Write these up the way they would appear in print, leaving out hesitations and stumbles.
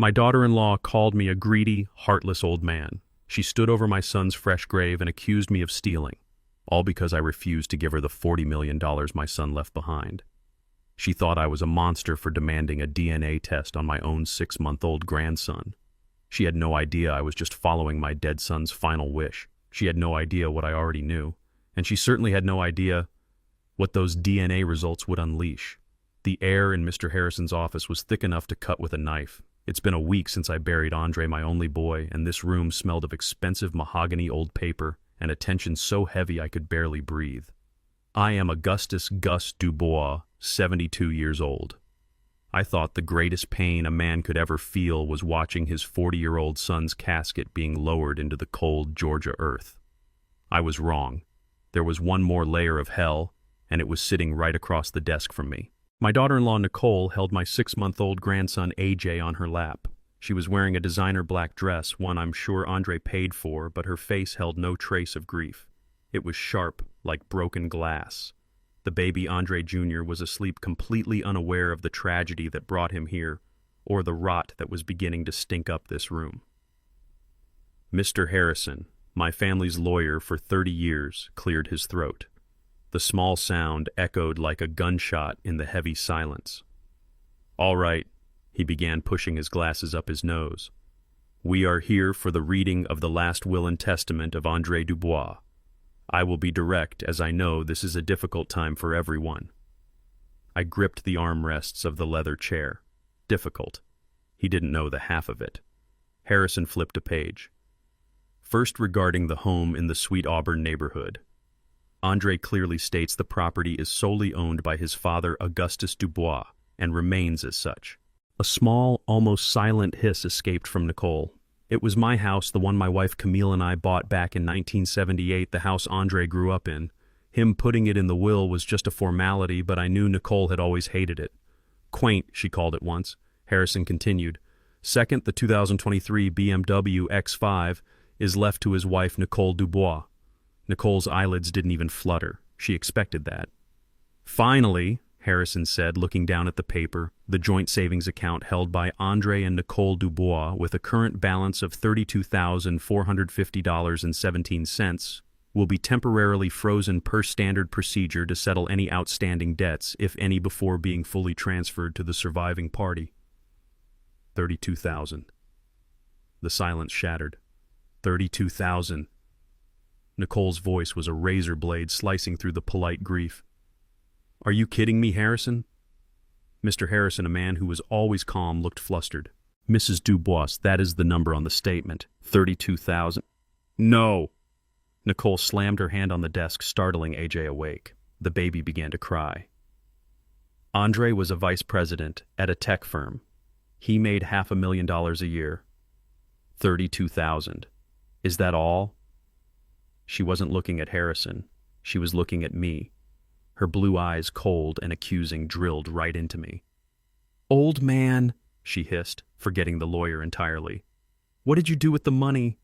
My daughter-in-law called me a greedy, heartless old man. She stood over my son's fresh grave and accused me of stealing, all because I refused to give her the $40 million my son left behind. She thought I was a monster for demanding a DNA test on my own 6-month-old grandson. She had no idea I was just following my dead son's final wish. She had no idea what I already knew, and she certainly had no idea what those DNA results would unleash. The air in Mr. Harrison's office was thick enough to cut with a knife. It's been a week since I buried Andre, my only boy, and this room smelled of expensive mahogany old paper and a tension so heavy I could barely breathe. I am Augustus Gus Dubois, 72 years old. I thought the greatest pain a man could ever feel was watching his 40-year-old son's casket being lowered into the cold Georgia earth. I was wrong. There was one more layer of hell, and it was sitting right across the desk from me. My daughter-in-law Nicole held my 6-month-old grandson AJ on her lap. She was wearing a designer black dress, one I'm sure Andre paid for, but her face held no trace of grief. It was sharp, like broken glass. The baby Andre Jr. was asleep, completely unaware of the tragedy that brought him here, or the rot that was beginning to stink up this room. Mr. Harrison, my family's lawyer for 30 years, cleared his throat. The small sound echoed like a gunshot in the heavy silence. "All right," he began, pushing his glasses up his nose. "We are here for the reading of the last will and testament of Andre Dubois. I will be direct, as I know this is a difficult time for everyone." I gripped the armrests of the leather chair. Difficult. He didn't know the half of it. Harrison flipped a page. First, regarding the home in the Sweet Auburn neighborhood. Andre clearly states the property is solely owned by his father, Augustus Dubois, and remains as such. A small, almost silent hiss escaped from Nicole. "It was my house, the one my wife Camille and I bought back in 1978, the house Andre grew up in. Him putting it in the will was just a formality, but I knew Nicole had always hated it. Quaint, she called it once." Harrison continued. "Second, the 2023 BMW X5 is left to his wife, Nicole Dubois." Nicole's eyelids didn't even flutter. She expected that. "Finally," Harrison said, looking down at the paper, "the joint savings account held by Andre and Nicole Dubois with a current balance of $32,450.17 will be temporarily frozen per standard procedure to settle any outstanding debts, if any, before being fully transferred to the surviving party." 32,000. The silence shattered. 32,000. Nicole's voice was a razor blade slicing through the polite grief. "Are you kidding me, Harrison?" Mr. Harrison, a man who was always calm, looked flustered. "Mrs. Dubois, that is the number on the statement. 32,000. "No!" Nicole slammed her hand on the desk, startling AJ awake. The baby began to cry. Andre was a vice president at a tech firm. He made $500,000 a year. 32,000. Is that all? She wasn't looking at Harrison. She was looking at me. Her blue eyes, cold and accusing, drilled right into me. "Old man," she hissed, forgetting the lawyer entirely. "What did you do with the money?"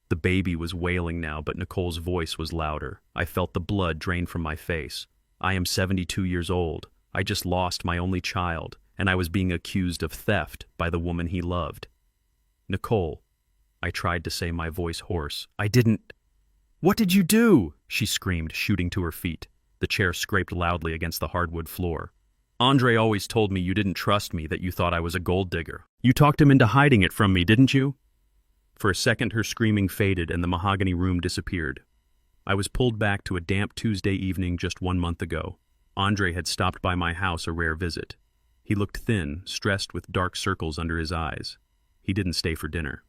The baby was wailing now, but Nicole's voice was louder. I felt the blood drain from my face. "I am 72 years old. I just lost my only child, and I was being accused of theft by the woman he loved." "Nicole," I tried to say, my voice hoarse. "I didn't—" "What did you do?" she screamed, shooting to her feet. The chair scraped loudly against the hardwood floor. "Andre always told me you didn't trust me, that you thought I was a gold digger. You talked him into hiding it from me, didn't you?" For a second her screaming faded and the mahogany room disappeared. I was pulled back to a damp Tuesday evening just 1 month ago. Andre had stopped by my house, a rare visit. He looked thin, stressed with dark circles under his eyes. He didn't stay for dinner.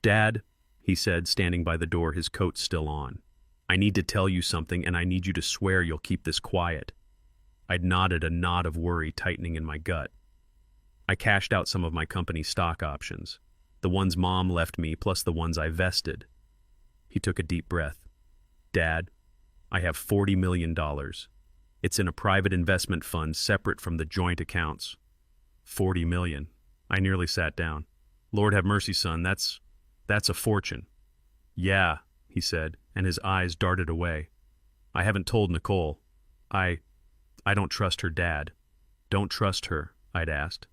"Dad," he said, standing by the door, his coat still on. "I need to tell you something, and I need you to swear you'll keep this quiet." I'd nodded, a knot of worry tightening in my gut. "I cashed out some of my company's stock options. The ones Mom left me, plus the ones I vested." He took a deep breath. "Dad, I have $40 million. It's in a private investment fund separate from the joint accounts." $40 million. I nearly sat down. "Lord have mercy, son, that's a fortune." "Yeah," he said, and his eyes darted away. "I haven't told Nicole. I don't trust her, Dad." "Don't trust her?" I'd asked.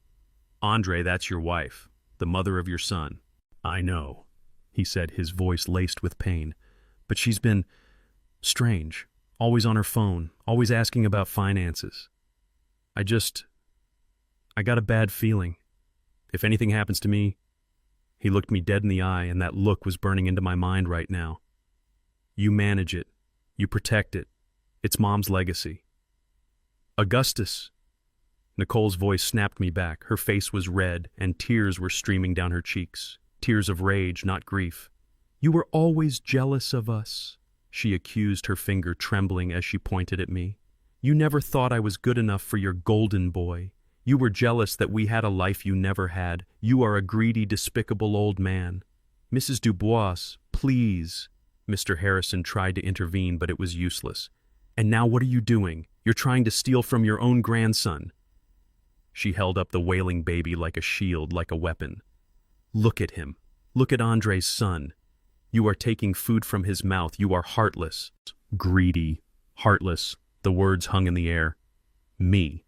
Andre, that's your wife, the mother of your son. I know, he said, his voice laced with pain. But she's been strange, always on her phone, always asking about finances. I got a bad feeling. If anything happens to me, he looked me dead in the eye, and that look was burning into my mind right now. You manage it. You protect it. It's Mom's legacy. Augustus. Nicole's voice snapped me back. Her face was red, and tears were streaming down her cheeks. Tears of rage, not grief. You were always jealous of us, she accused, her finger trembling as she pointed at me. You never thought I was good enough for your golden boy. You were jealous that we had a life you never had. You are a greedy, despicable old man. Mrs. Dubois, please. Mr. Harrison tried to intervene, but it was useless. And now what are you doing? You're trying to steal from your own grandson. She held up the wailing baby like a shield, like a weapon. Look at him. Look at Andre's son. You are taking food from his mouth. You are heartless. Greedy. Heartless. The words hung in the air. Me.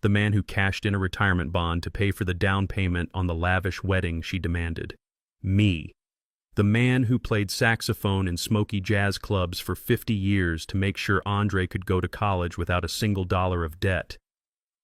The man who cashed in a retirement bond to pay for the down payment on the lavish wedding she demanded. Me. The man who played saxophone in smoky jazz clubs for 50 years to make sure Andre could go to college without a single dollar of debt.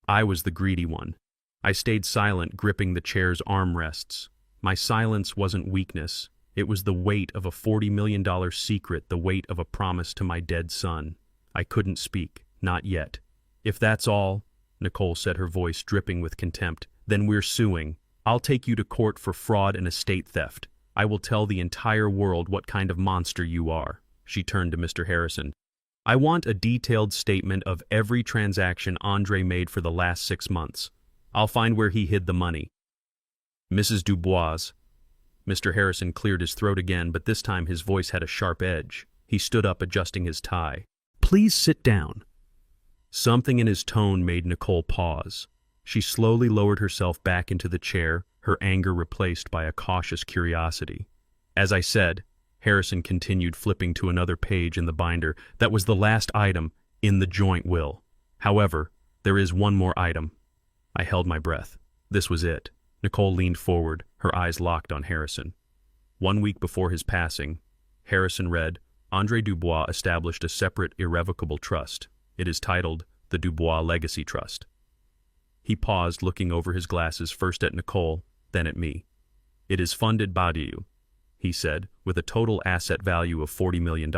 I was the greedy one. I stayed silent, gripping the chair's armrests. My silence wasn't weakness. It was the weight of a $40 million secret, the weight of a promise to my dead son. I couldn't speak. Not yet. If that's all, Nicole said, her voice dripping with contempt, then we're suing. I'll take you to court for fraud and estate theft. I will tell the entire world what kind of monster you are. She turned to Mr. Harrison. I want a detailed statement of every transaction Andre made for the last 6 months. I'll find where he hid the money. Mrs. Dubois. Mr. Harrison cleared his throat again, but this time his voice had a sharp edge. He stood up, adjusting his tie. Please sit down. Something in his tone made Nicole pause. She slowly lowered herself back into the chair, her anger replaced by a cautious curiosity. As I said, Harrison continued, flipping to another page in the binder, that was the last item in the joint will. However, there is one more item. I held my breath. This was it. Nicole leaned forward, her eyes locked on Harrison. 1 week before his passing, Harrison read, Andre Dubois established a separate, irrevocable trust. It is titled the Dubois Legacy Trust. He paused, looking over his glasses, first at Nicole, then at me. It is funded by you, he said, with a total asset value of $40 million.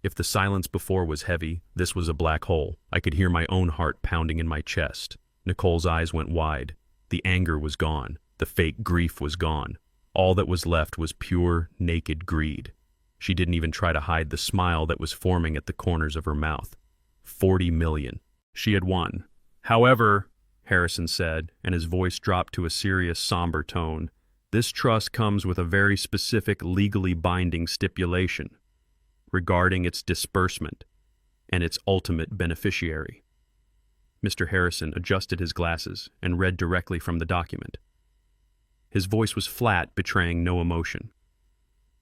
If the silence before was heavy, this was a black hole. I could hear my own heart pounding in my chest. Nicole's eyes went wide. The anger was gone. The fake grief was gone. All that was left was pure, naked greed. She didn't even try to hide the smile that was forming at the corners of her mouth. 40 million. She had won. However, Harrison said, and his voice dropped to a serious, somber tone, this trust comes with a very specific, legally binding stipulation regarding its disbursement and its ultimate beneficiary. Mr. Harrison adjusted his glasses and read directly from the document. His voice was flat, betraying no emotion.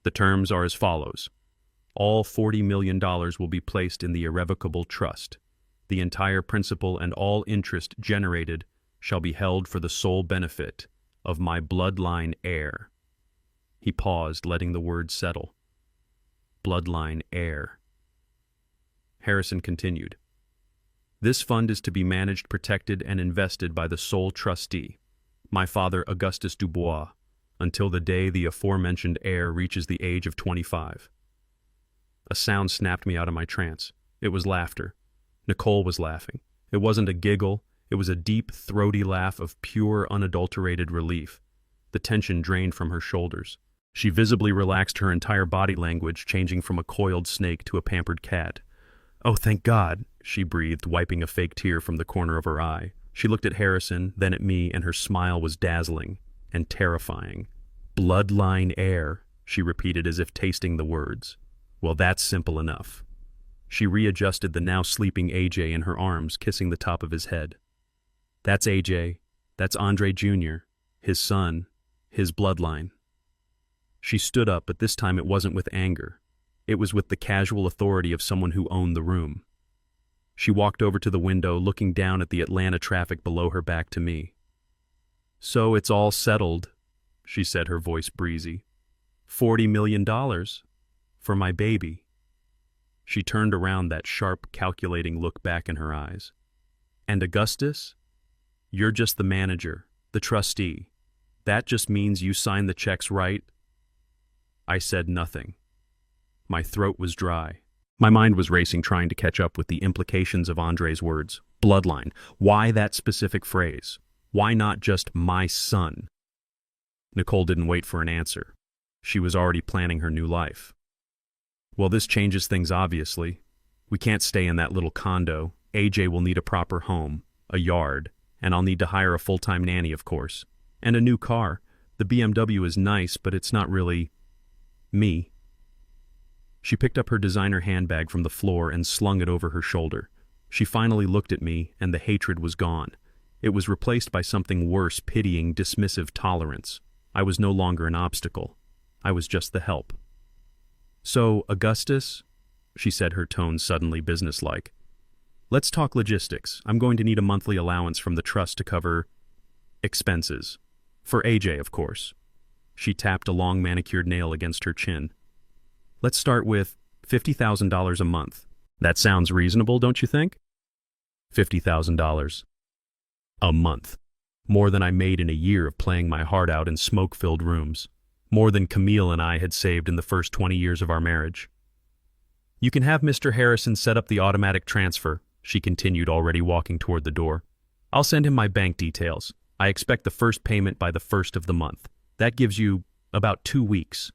The terms are as follows. All $40 million will be placed in the irrevocable trust. The entire principal and all interest generated shall be held for the sole benefit of my bloodline heir. He paused, letting the words settle. Bloodline heir. Harrison continued. This fund is to be managed, protected, and invested by the sole trustee, my father Augustus Dubois, until the day the aforementioned heir reaches the age of 25. A sound snapped me out of my trance. It was laughter. Nicole was laughing. It wasn't a giggle. It was a deep, throaty laugh of pure, unadulterated relief. The tension drained from her shoulders. She visibly relaxed her entire body language, changing from a coiled snake to a pampered cat. Oh, thank God, she breathed, wiping a fake tear from the corner of her eye. She looked at Harrison, then at me, and her smile was dazzling and terrifying. Bloodline heir, she repeated as if tasting the words. Well, that's simple enough. She readjusted the now sleeping AJ in her arms, kissing the top of his head. That's AJ. That's Andre Jr., his son, his bloodline. She stood up, but this time it wasn't with anger. It was with the casual authority of someone who owned the room. She walked over to the window, looking down at the Atlanta traffic below her, back to me. So it's all settled, she said, her voice breezy. $40 million for my baby. She turned around, that sharp, calculating look back in her eyes. And Augustus? You're just the manager, the trustee. That just means you sign the checks, right? I said nothing. My throat was dry. My mind was racing, trying to catch up with the implications of Andre's words. Bloodline. Why that specific phrase? Why not just my son? Nicole didn't wait for an answer. She was already planning her new life. Well, this changes things, obviously. We can't stay in that little condo. AJ will need a proper home, a yard, and I'll need to hire a full-time nanny, of course. And a new car. The BMW is nice, but it's not really me. She picked up her designer handbag from the floor and slung it over her shoulder. She finally looked at me, and the hatred was gone. It was replaced by something worse, pitying, dismissive tolerance. I was no longer an obstacle. I was just the help. So, Augustus, she said, her tone suddenly businesslike. Let's talk logistics. I'm going to need a monthly allowance from the trust to cover expenses. For AJ, of course. She tapped a long manicured nail against her chin. Let's start with $50,000 a month. That sounds reasonable, don't you think? $50,000 a month. More than I made in a year of playing my heart out in smoke-filled rooms. More than Camille and I had saved in the first 20 years of our marriage. You can have Mr. Harrison set up the automatic transfer, she continued, already walking toward the door. I'll send him my bank details. I expect the first payment by the 1st of the month. That gives you about 2 weeks.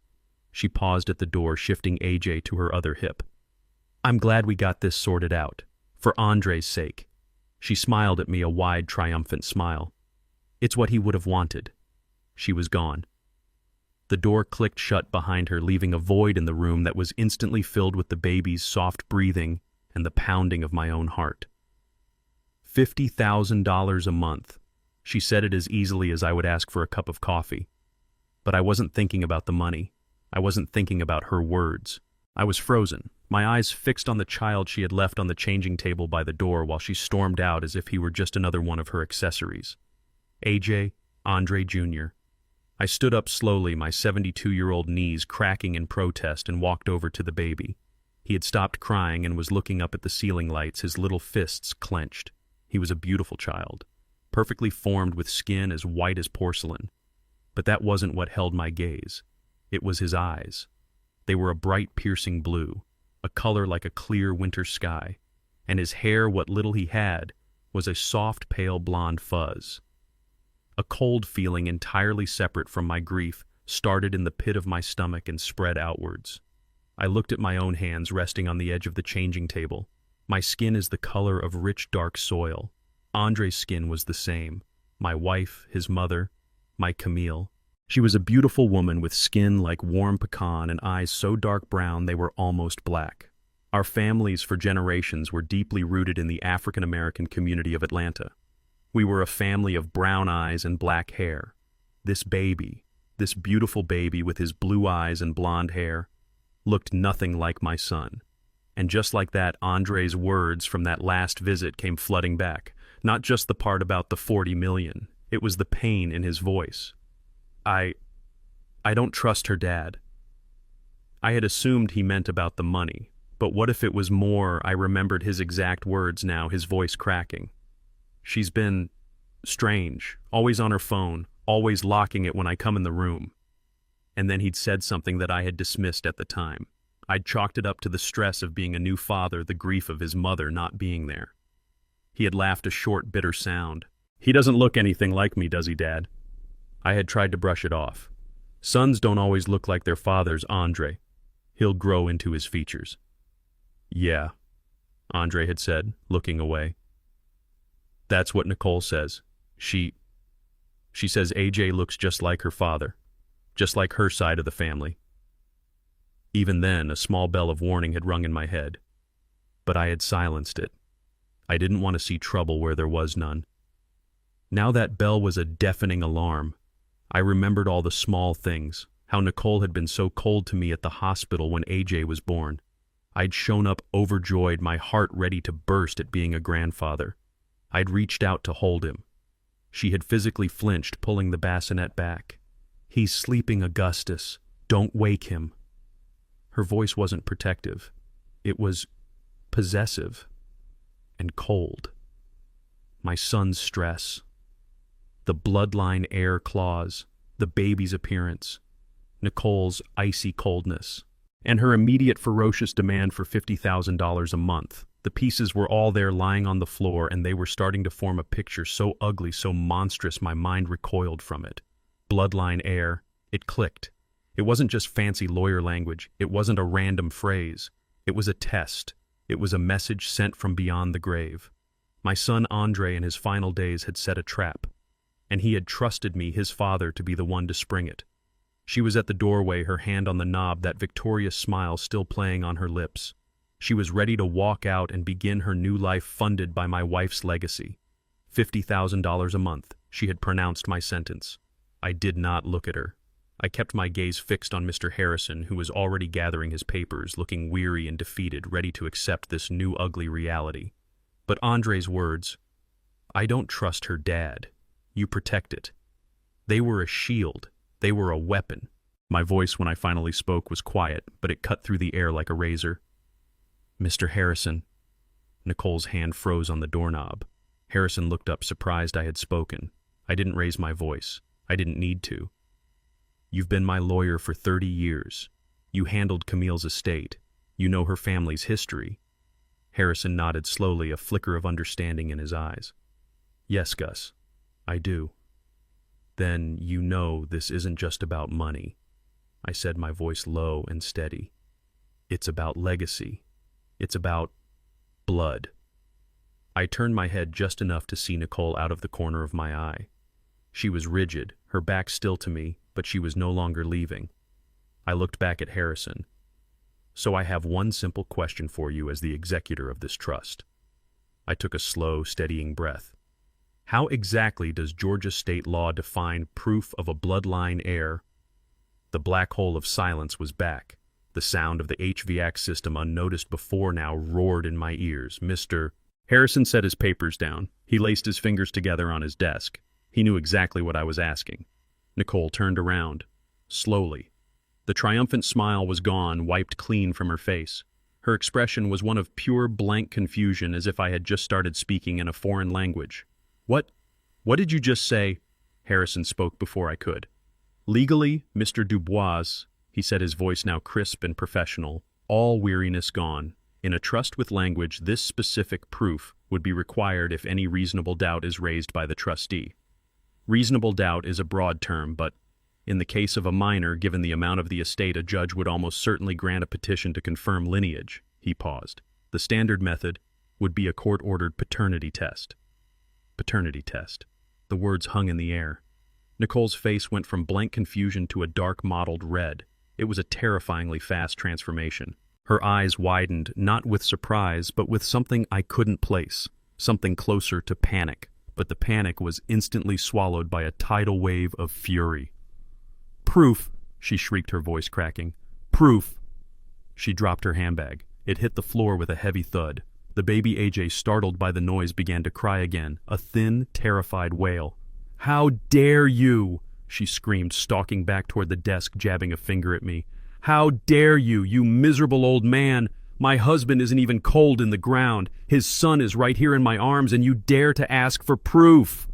She paused at the door, shifting AJ to her other hip. I'm glad we got this sorted out. For Andre's sake. She smiled at me, a wide, triumphant smile. It's what he would have wanted. She was gone. The door clicked shut behind her, leaving a void in the room that was instantly filled with the baby's soft breathing and the pounding of my own heart. $50,000 a month. She said it as easily as I would ask for a cup of coffee. But I wasn't thinking about the money. I wasn't thinking about her words. I was frozen, my eyes fixed on the child she had left on the changing table by the door while she stormed out as if he were just another one of her accessories. AJ, Andre Jr. I stood up slowly, my 72-year-old knees cracking in protest, and walked over to the baby. He had stopped crying and was looking up at the ceiling lights, his little fists clenched. He was a beautiful child, perfectly formed with skin as white as porcelain. But that wasn't what held my gaze. It was his eyes. They were a bright, piercing blue, a color like a clear winter sky, and his hair, what little he had, was a soft, pale blonde fuzz. A cold feeling entirely separate from my grief started in the pit of my stomach and spread outwards. I looked at my own hands resting on the edge of the changing table. My skin is the color of rich, dark soil. Andre's skin was the same. My wife, his mother, my Camille. She was a beautiful woman with skin like warm pecan and eyes so dark brown they were almost black. Our families for generations were deeply rooted in the African-American community of Atlanta. We were a family of brown eyes and black hair. This baby, this beautiful baby with his blue eyes and blonde hair, looked nothing like my son. And just like that, Andre's words from that last visit came flooding back. Not just the part about the 40 million. It was the pain in his voice. I don't trust her, Dad. I had assumed he meant about the money, but what if it was more? I remembered his exact words now, his voice cracking. She's been strange, always on her phone, always locking it when I come in the room. And then he'd said something that I had dismissed at the time. I'd chalked it up to the stress of being a new father, the grief of his mother not being there. He had laughed a short, bitter sound. He doesn't look anything like me, does he, Dad? I had tried to brush it off. Sons don't always look like their fathers, Andre. He'll grow into his features. Yeah, Andre had said, looking away. That's what Nicole says. She says AJ looks just like her father, just like her side of the family. Even then, a small bell of warning had rung in my head, but I had silenced it. I didn't want to see trouble where there was none. Now that bell was a deafening alarm. I remembered all the small things, how Nicole had been so cold to me at the hospital when AJ was born. I'd shown up overjoyed, my heart ready to burst at being a grandfather. I'd reached out to hold him. She had physically flinched, pulling the bassinet back. "He's sleeping, Augustus. Don't wake him." Her voice wasn't protective. It was possessive and cold. My son's stress, the bloodline heir clause, the baby's appearance, Nicole's icy coldness, and her immediate ferocious demand for $50,000 a month. The pieces were all there lying on the floor, and they were starting to form a picture so ugly, so monstrous, my mind recoiled from it. Bloodline heir. It clicked. It wasn't just fancy lawyer language. It wasn't a random phrase. It was a test. It was a message sent from beyond the grave. My son Andre in his final days had set a trap, and he had trusted me, his father, to be the one to spring it. She was at the doorway, her hand on the knob, that victorious smile still playing on her lips. She was ready to walk out and begin her new life funded by my wife's legacy. $50,000 a month. She had pronounced my sentence. I did not look at her. I kept my gaze fixed on Mr. Harrison, who was already gathering his papers, looking weary and defeated, ready to accept this new ugly reality. But Andre's words, "I don't trust her dad. You protect it." They were a shield. They were a weapon. My voice, when I finally spoke, was quiet, but it cut through the air like a razor. "Mr. Harrison." Nicole's hand froze on the doorknob. Harrison looked up, surprised I had spoken. I didn't raise my voice. I didn't need to. "You've been my lawyer for 30 years. You handled Camille's estate. You know her family's history." Harrison nodded slowly, a flicker of understanding in his eyes. "Yes, Gus, I do." "Then you know this isn't just about money," I said, my voice low and steady. "It's about legacy. It's about blood." I turned my head just enough to see Nicole out of the corner of my eye. She was rigid, her back still to me, but she was no longer leaving. I looked back at Harrison. "So I have one simple question for you as the executor of this trust." I took a slow, steadying breath. "How exactly does Georgia state law define proof of a bloodline heir?" The black hole of silence was back. The sound of the HVAC system, unnoticed before now, roared in my ears. Mr. Harrison set his papers down. He laced his fingers together on his desk. He knew exactly what I was asking. Nicole turned around, slowly. The triumphant smile was gone, wiped clean from her face. Her expression was one of pure blank confusion, as if I had just started speaking in a foreign language. What did you just say?" Harrison spoke before I could. "Legally, Mr. Dubois," he said, his voice now crisp and professional, all weariness gone. "In a trust with language, this specific proof would be required if any reasonable doubt is raised by the trustee. Reasonable doubt is a broad term, but in the case of a minor, given the amount of the estate, a judge would almost certainly grant a petition to confirm lineage." He paused. "The standard method would be a court-ordered paternity test." Paternity test. The words hung in the air. Nicole's face went from blank confusion to a dark mottled red. It was a terrifyingly fast transformation. Her eyes widened, not with surprise, but with something I couldn't place, something closer to panic. But the panic was instantly swallowed by a tidal wave of fury. "Proof!" she shrieked, her voice cracking. "Proof!" She dropped her handbag. It hit the floor with a heavy thud. The baby AJ, startled by the noise, began to cry again, a thin, terrified wail. "How dare you!" she screamed, stalking back toward the desk, jabbing a finger at me. "How dare you, you miserable old man! My husband isn't even cold in the ground. His son is right here in my arms, and you dare to ask for proof!"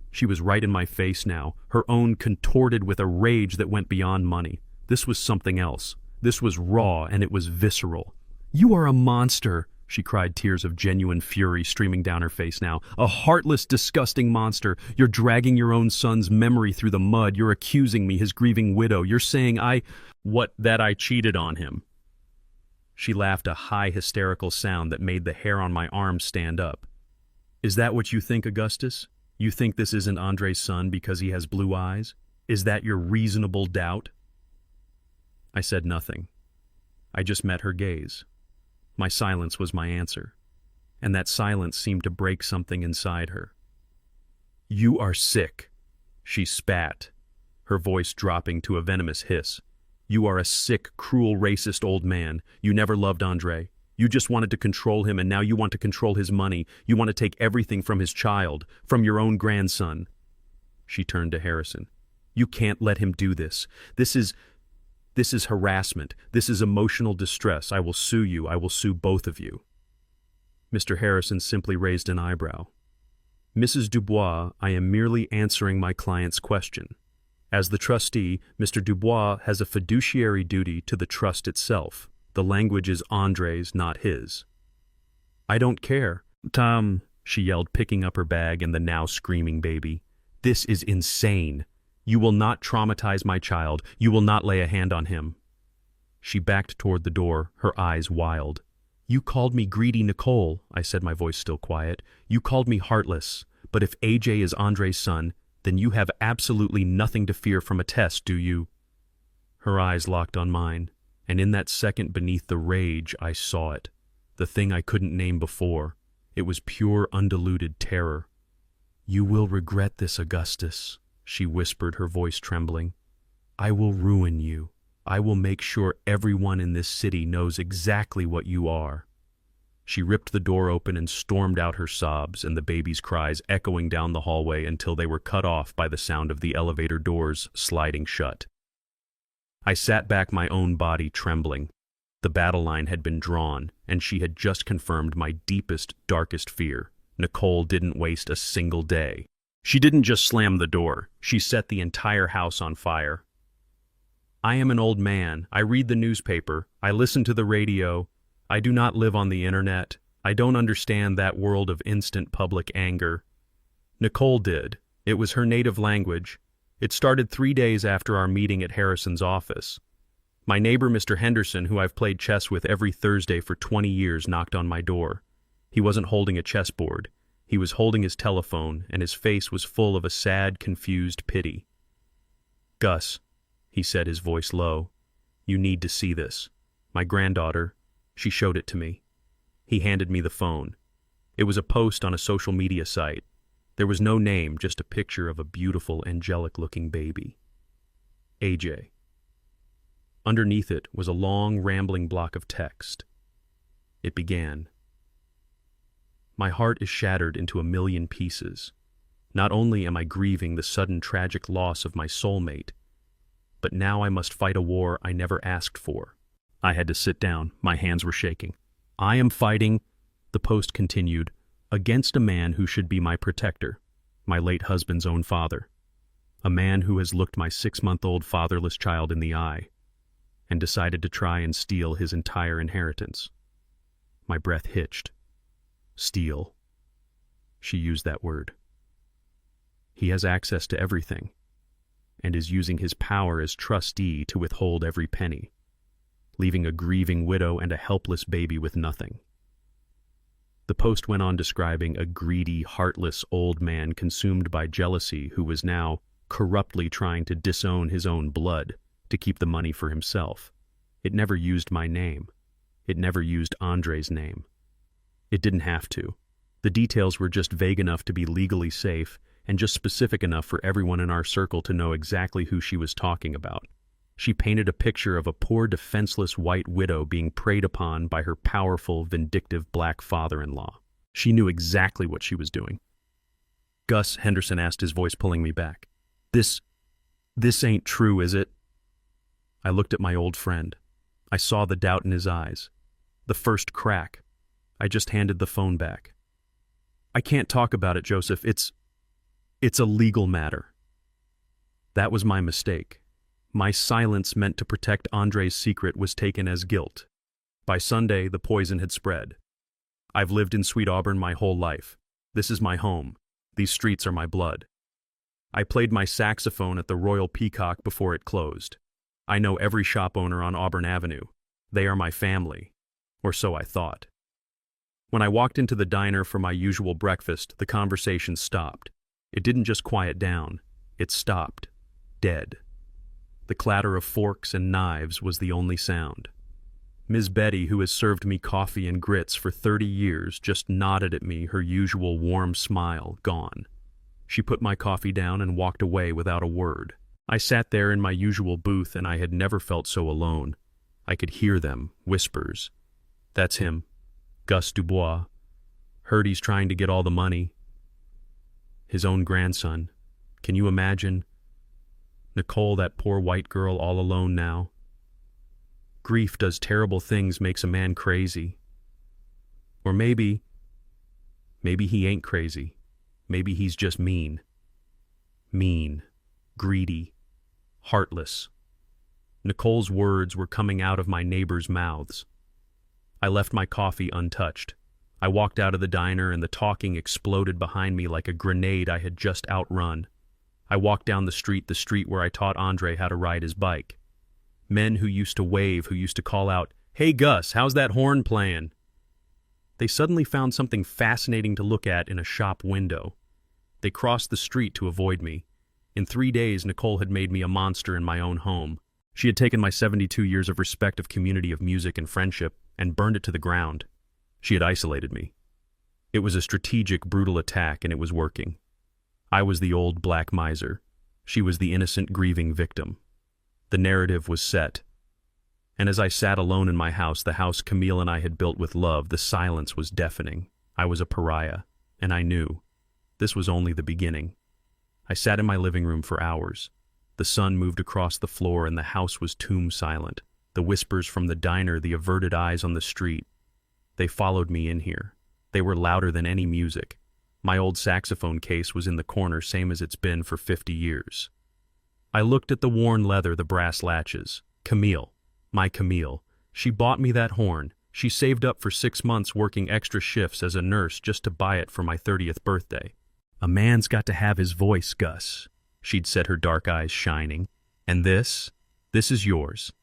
She was right in my face now, her own contorted with a rage that went beyond money. This was something else. This was raw, and it was visceral. "You are a monster!" she cried, tears of genuine fury streaming down her face now. "A heartless, disgusting monster. You're dragging your own son's memory through the mud. You're accusing me, his grieving widow. You're saying that I cheated on him." She laughed, a high, hysterical sound that made the hair on my arms stand up. "Is that what you think, Augustus? You think this isn't Andre's son because he has blue eyes? Is that your reasonable doubt?" I said nothing. I just met her gaze. My silence was my answer, and that silence seemed to break something inside her. "You are sick," she spat, her voice dropping to a venomous hiss. "You are a sick, cruel, racist old man. You never loved Andre. You just wanted to control him, and now you want to control his money. You want to take everything from his child, from your own grandson. She turned to Harrison. "You can't let him do this. This is harassment. This is emotional distress. I will sue you. I will sue both of you." Mr. Harrison simply raised an eyebrow. "Mrs. Dubois, I am merely answering my client's question. As the trustee, Mr. Dubois has a fiduciary duty to the trust itself. The language is Andre's, not his." "I don't care. Tom," she yelled, picking up her bag and the now screaming baby. "This is insane. You will not traumatize my child. You will not lay a hand on him." She backed toward the door, her eyes wild. "You called me greedy, Nicole," I said, my voice still quiet. "You called me heartless. But if AJ is Andre's son, then you have absolutely nothing to fear from a test, do you?" Her eyes locked on mine, and in that second beneath the rage I saw it. The thing I couldn't name before. It was pure, undiluted terror. "You will regret this, Augustus," she whispered, her voice trembling. "I will ruin you. I will make sure everyone in this city knows exactly what you are." She ripped the door open and stormed out, her sobs and the baby's cries echoing down the hallway until they were cut off by the sound of the elevator doors sliding shut. I sat back, my own body trembling. The battle line had been drawn, and she had just confirmed my deepest, darkest fear. Nicole didn't waste a single day. She didn't just slam the door, she set the entire house on fire. I am an old man. I read the newspaper. I listen to the radio. I do not live on the internet. I don't understand that world of instant public anger. Nicole did. It was her native language. It started 3 days after our meeting at Harrison's office. My neighbor, Mr. Henderson, who I've played chess with every Thursday for 20 years, knocked on my door. He wasn't holding a chessboard. He was holding his telephone, and his face was full of a sad, confused pity. "Gus," he said, his voice low, "you need to see this. My granddaughter, she showed it to me." He handed me the phone. It was a post on a social media site. There was no name, just a picture of a beautiful, angelic-looking baby. AJ. Underneath it was a long, rambling block of text. It began, "My heart is shattered into a million pieces. Not only am I grieving the sudden tragic loss of my soulmate, but now I must fight a war I never asked for." I had to sit down. My hands were shaking. "I am fighting," the post continued, "against a man who should be my protector, my late husband's own father. A man who has looked my 6-month-old fatherless child in the eye and decided to try and steal his entire inheritance." My breath hitched. Steal. She used that word. "He has access to everything and is using his power as trustee to withhold every penny, leaving a grieving widow and a helpless baby with nothing." The post went on describing a greedy, heartless old man consumed by jealousy who was now corruptly trying to disown his own blood to keep the money for himself. It never used my name. It never used Andre's name. It didn't have to. The details were just vague enough to be legally safe and just specific enough for everyone in our circle to know exactly who she was talking about. She painted a picture of a poor, defenseless white widow being preyed upon by her powerful, vindictive black father-in-law. She knew exactly what she was doing. "Gus," Henderson asked, his voice pulling me back. This ain't true, is it?" I looked at my old friend. I saw the doubt in his eyes. The first crack. I just handed the phone back. "I can't talk about it, Joseph. It's a legal matter." That was my mistake. My silence meant to protect Andre's secret was taken as guilt. By Sunday, the poison had spread. I've lived in Sweet Auburn my whole life. This is my home. These streets are my blood. I played my saxophone at the Royal Peacock before it closed. I know every shop owner on Auburn Avenue. They are my family. Or so I thought. When I walked into the diner for my usual breakfast, the conversation stopped. It didn't just quiet down. It stopped. Dead. The clatter of forks and knives was the only sound. Ms. Betty, who has served me coffee and grits for 30 years, just nodded at me, her usual warm smile gone. She put my coffee down and walked away without a word. I sat there in my usual booth, and I had never felt so alone. I could hear them, whispers. "That's him. Gus Dubois. Heard he's trying to get all the money. His own grandson. Can you imagine? Nicole, that poor white girl, all alone now. Grief does terrible things, makes a man crazy. Or maybe he ain't crazy. Maybe he's just mean. Mean, greedy, heartless. Nicole's words were coming out of my neighbors' mouths. I left my coffee untouched. I walked out of the diner and the talking exploded behind me like a grenade I had just outrun. I walked down the street where I taught Andre how to ride his bike. Men who used to wave, who used to call out, "Hey Gus, how's that horn playing?" They suddenly found something fascinating to look at in a shop window. They crossed the street to avoid me. In 3 days, Nicole had made me a monster in my own home. She had taken my 72 years of respect, of community, of music and friendship, and burned it to the ground. She had isolated me. It was a strategic, brutal attack, and it was working. I was the old black miser. She was the innocent, grieving victim. The narrative was set. And as I sat alone in my house, the house Camille and I had built with love, the silence was deafening. I was a pariah, and I knew. This was only the beginning. I sat in my living room for hours. The sun moved across the floor and the house was tomb silent. The whispers from the diner, the averted eyes on the street. They followed me in here. They were louder than any music. My old saxophone case was in the corner, same as it's been for 50 years. I looked at the worn leather, the brass latches. Camille. My Camille. She bought me that horn. She saved up for 6 months working extra shifts as a nurse just to buy it for my 30th birthday. "A man's got to have his voice, Gus," she'd said, her dark eyes shining. "And this is yours."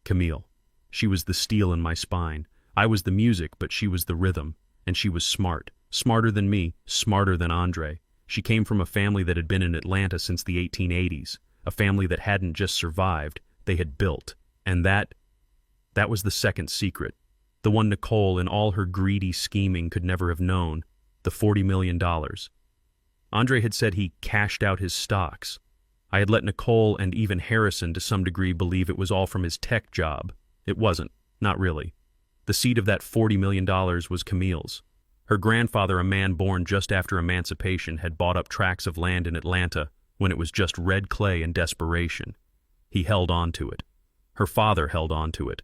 Camille. She was the steel in my spine. I was the music, but she was the rhythm. And she was smart. Smarter than me, smarter than Andre. She came from a family that had been in Atlanta since the 1880s. A family that hadn't just survived, they had built. And that was the second secret. The one Nicole, in all her greedy scheming, could never have known. The $40 million. Andre had said he cashed out his stocks. I had let Nicole and even Harrison to some degree believe it was all from his tech job. It wasn't. Not really. The seed of that $40 million was Camille's. Her grandfather, a man born just after emancipation, had bought up tracts of land in Atlanta when it was just red clay and desperation. He held on to it. Her father held on to it.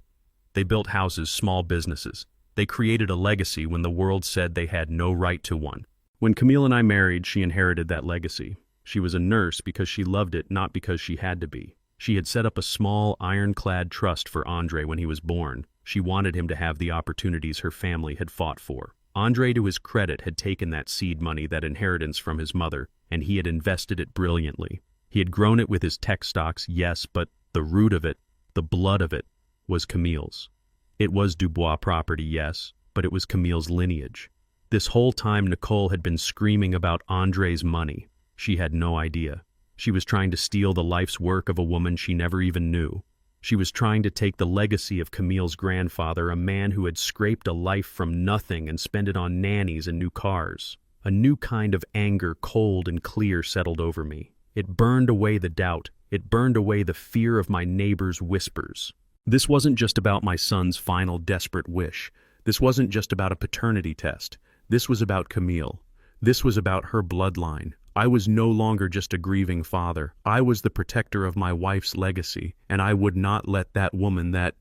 They built houses, small businesses. They created a legacy when the world said they had no right to one. When Camille and I married, she inherited that legacy. She was a nurse because she loved it, not because she had to be. She had set up a small, ironclad trust for Andre when he was born. She wanted him to have the opportunities her family had fought for. Andre, to his credit, had taken that seed money, that inheritance from his mother, and he had invested it brilliantly. He had grown it with his tech stocks, yes, but the root of it, the blood of it, was Camille's. It was Dubois property, yes, but it was Camille's lineage. This whole time Nicole had been screaming about Andre's money. She had no idea. She was trying to steal the life's work of a woman she never even knew. She was trying to take the legacy of Camille's grandfather, a man who had scraped a life from nothing and spent it on nannies and new cars. A new kind of anger, cold and clear, settled over me. It burned away the doubt. It burned away the fear of my neighbors' whispers. This wasn't just about my son's final desperate wish. This wasn't just about a paternity test. This was about Camille. This was about her bloodline. I was no longer just a grieving father. I was the protector of my wife's legacy, and I would not let that woman, that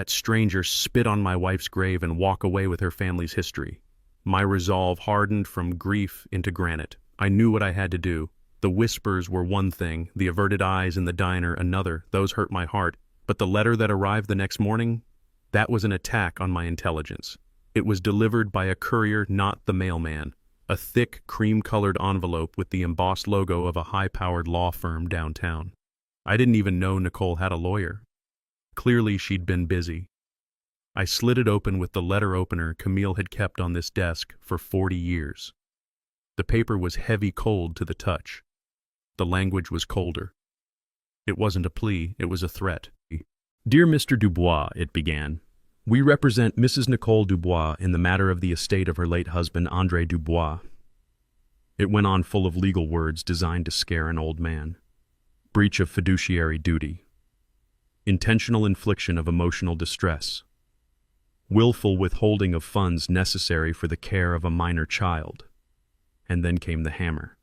stranger, spit on my wife's grave and walk away with her family's history. My resolve hardened from grief into granite. I knew what I had to do. The whispers were one thing, the averted eyes in the diner another. Those hurt my heart. But the letter that arrived the next morning, that was an attack on my intelligence. It was delivered by a courier, not the mailman. A thick, cream-colored envelope with the embossed logo of a high-powered law firm downtown. I didn't even know Nicole had a lawyer. Clearly, she'd been busy. I slid it open with the letter opener Camille had kept on this desk for 40 years. The paper was heavy cold to the touch. The language was colder. It wasn't a plea, it was a threat. "Dear Mr. Dubois," it began, "we represent Mrs. Nicole Dubois in the matter of the estate of her late husband, Andre Dubois." It went on, full of legal words designed to scare an old man. Breach of fiduciary duty. Intentional infliction of emotional distress. Willful withholding of funds necessary for the care of a minor child. And then came the hammer.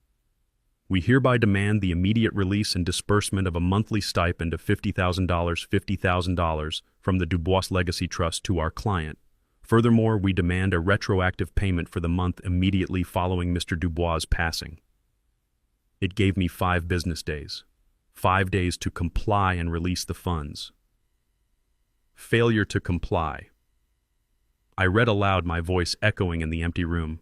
We hereby demand the immediate release and disbursement of a monthly stipend of $50,000 from the Dubois Legacy Trust to our client. Furthermore, we demand a retroactive payment for the month immediately following Mr. Dubois' passing. It gave me 5 business days. 5 days to comply and release the funds. Failure to comply. I read aloud, my voice echoing in the empty room.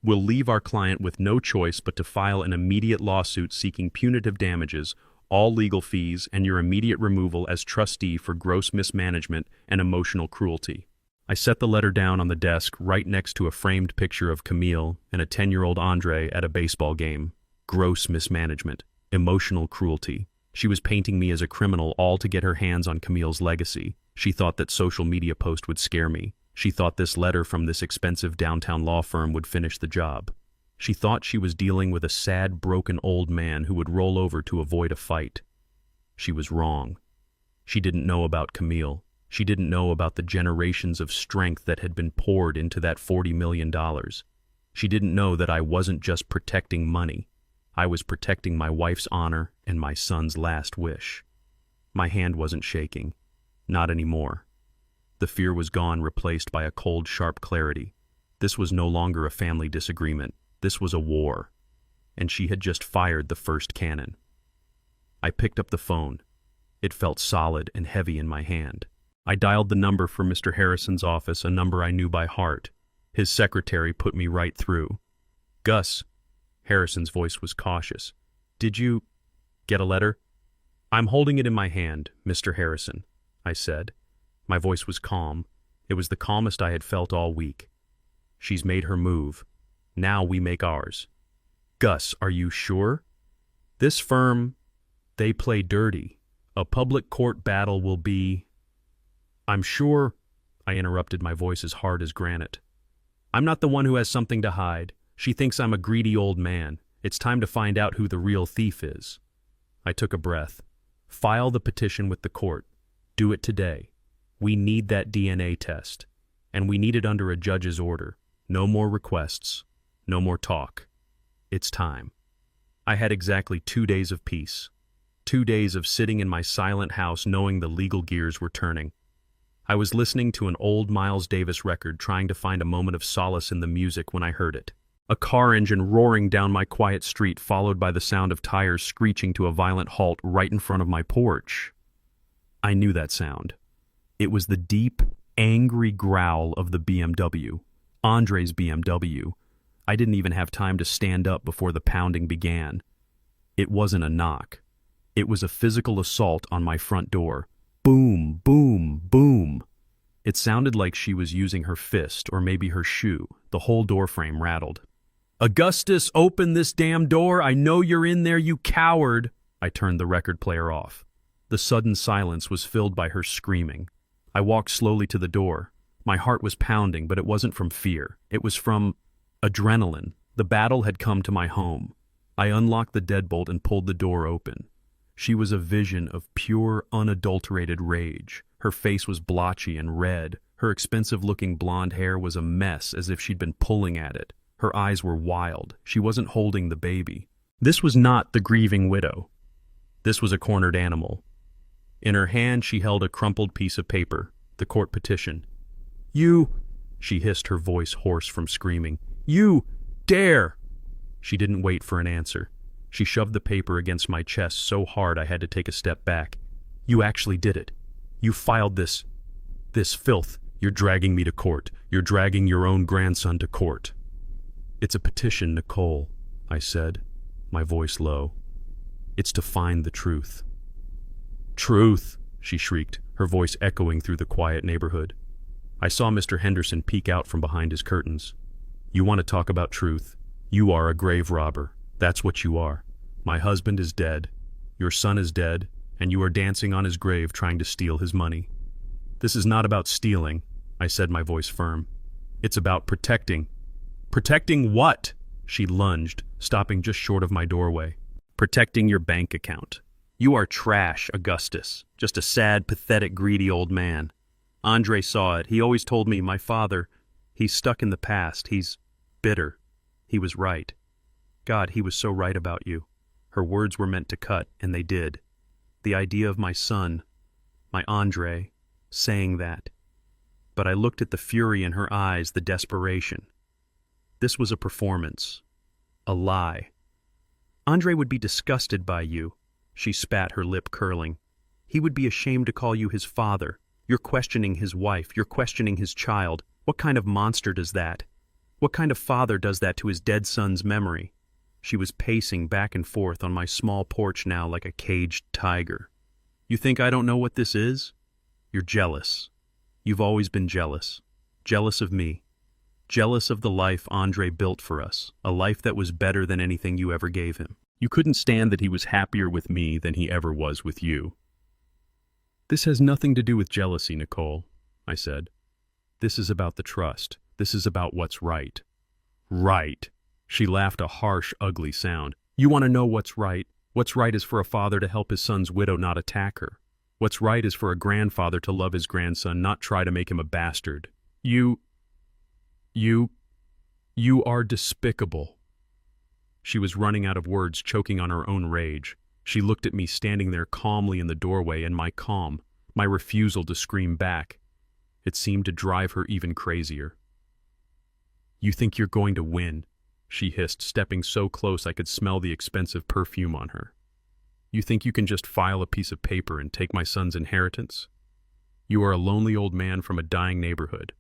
Will leave our client with no choice but to file an immediate lawsuit seeking punitive damages, all legal fees, and your immediate removal as trustee for gross mismanagement and emotional cruelty. I set the letter down on the desk right next to a framed picture of Camille and a 10-year-old Andre at a baseball game. Gross mismanagement. Emotional cruelty. She was painting me as a criminal, all to get her hands on Camille's legacy. She thought that social media post would scare me. She thought this letter from this expensive downtown law firm would finish the job. She thought she was dealing with a sad, broken old man who would roll over to avoid a fight. She was wrong. She didn't know about Camille. She didn't know about the generations of strength that had been poured into that $40 million. She didn't know that I wasn't just protecting money. I was protecting my wife's honor and my son's last wish. My hand wasn't shaking. Not anymore. The fear was gone, replaced by a cold, sharp clarity. This was no longer a family disagreement. This was a war. And she had just fired the first cannon. I picked up the phone. It felt solid and heavy in my hand. I dialed the number for Mr. Harrison's office, a number I knew by heart. His secretary put me right through. Gus. Harrison's voice was cautious. Did you get a letter? I'm holding it in my hand, Mr. Harrison, I said. My voice was calm. It was the calmest I had felt all week. She's made her move. Now we make ours. Gus, are you sure? This firm, they play dirty. A public court battle will be... I'm sure, I interrupted, my voice as hard as granite. I'm not the one who has something to hide. She thinks I'm a greedy old man. It's time to find out who the real thief is. I took a breath. File the petition with the court. Do it today. We need that DNA test. And we need it under a judge's order. No more requests. No more talk. It's time. I had exactly 2 days of peace. 2 days of sitting in my silent house knowing the legal gears were turning. I was listening to an old Miles Davis record, trying to find a moment of solace in the music when I heard it. A car engine roaring down my quiet street, followed by the sound of tires screeching to a violent halt right in front of my porch. I knew that sound. It was the deep, angry growl of the BMW, Andre's BMW. I didn't even have time to stand up before the pounding began. It wasn't a knock. It was a physical assault on my front door. Boom, boom, boom. It sounded like she was using her fist or maybe her shoe. The whole doorframe rattled. Augustus, open this damn door. I know you're in there, you coward. I turned the record player off. The sudden silence was filled by her screaming. I walked slowly to the door. My heart was pounding, but it wasn't from fear. It was from adrenaline. The battle had come to my home. I unlocked the deadbolt and pulled the door open. She was a vision of pure, unadulterated rage. Her face was blotchy and red. Her expensive-looking blonde hair was a mess, as if she'd been pulling at it. Her eyes were wild. She wasn't holding the baby. This was not the grieving widow. This was a cornered animal. In her hand, she held a crumpled piece of paper, the court petition. You, she hissed, her voice hoarse from screaming. You dare! She didn't wait for an answer. She shoved the paper against my chest so hard I had to take a step back. You actually did it. You filed this filth. You're dragging me to court. You're dragging your own grandson to court. It's a petition, Nicole, I said, my voice low. It's to find the truth. Truth, she shrieked, her voice echoing through the quiet neighborhood. I saw Mr. Henderson peek out from behind his curtains. You want to talk about truth? You are a grave robber. That's what you are. My husband is dead. Your son is dead, and you are dancing on his grave trying to steal his money. This is not about stealing, I said, my voice firm. It's about protecting. Protecting what? She lunged, stopping just short of my doorway. Protecting your bank account. You are trash, Augustus. Just a sad, pathetic, greedy old man. Andre saw it. He always told me, my father, he's stuck in the past. He's bitter. He was right. God, he was so right about you. Her words were meant to cut, and they did. The idea of my son, my Andre, saying that. But I looked at the fury in her eyes, the desperation. This was a performance. A lie. Andre would be disgusted by you. She spat, her lip curling. He would be ashamed to call you his father. You're questioning his wife. You're questioning his child. What kind of monster does that? What kind of father does that to his dead son's memory? She was pacing back and forth on my small porch now like a caged tiger. You think I don't know what this is? You're jealous. You've always been jealous. Jealous of me. Jealous of the life Andre built for us, a life that was better than anything you ever gave him. You couldn't stand that he was happier with me than he ever was with you. This has nothing to do with jealousy, Nicole, I said. This is about the trust. This is about what's right. Right. She laughed a harsh, ugly sound. You want to know what's right? What's right is for a father to help his son's widow not attack her. What's right is for a grandfather to love his grandson, not try to make him a bastard. You are despicable. She was running out of words, choking on her own rage. She looked at me standing there calmly in the doorway, and my calm, my refusal to scream back. It seemed to drive her even crazier. You think you're going to win, she hissed, stepping so close I could smell the expensive perfume on her. You think you can just file a piece of paper and take my son's inheritance? You are a lonely old man from a dying neighborhood.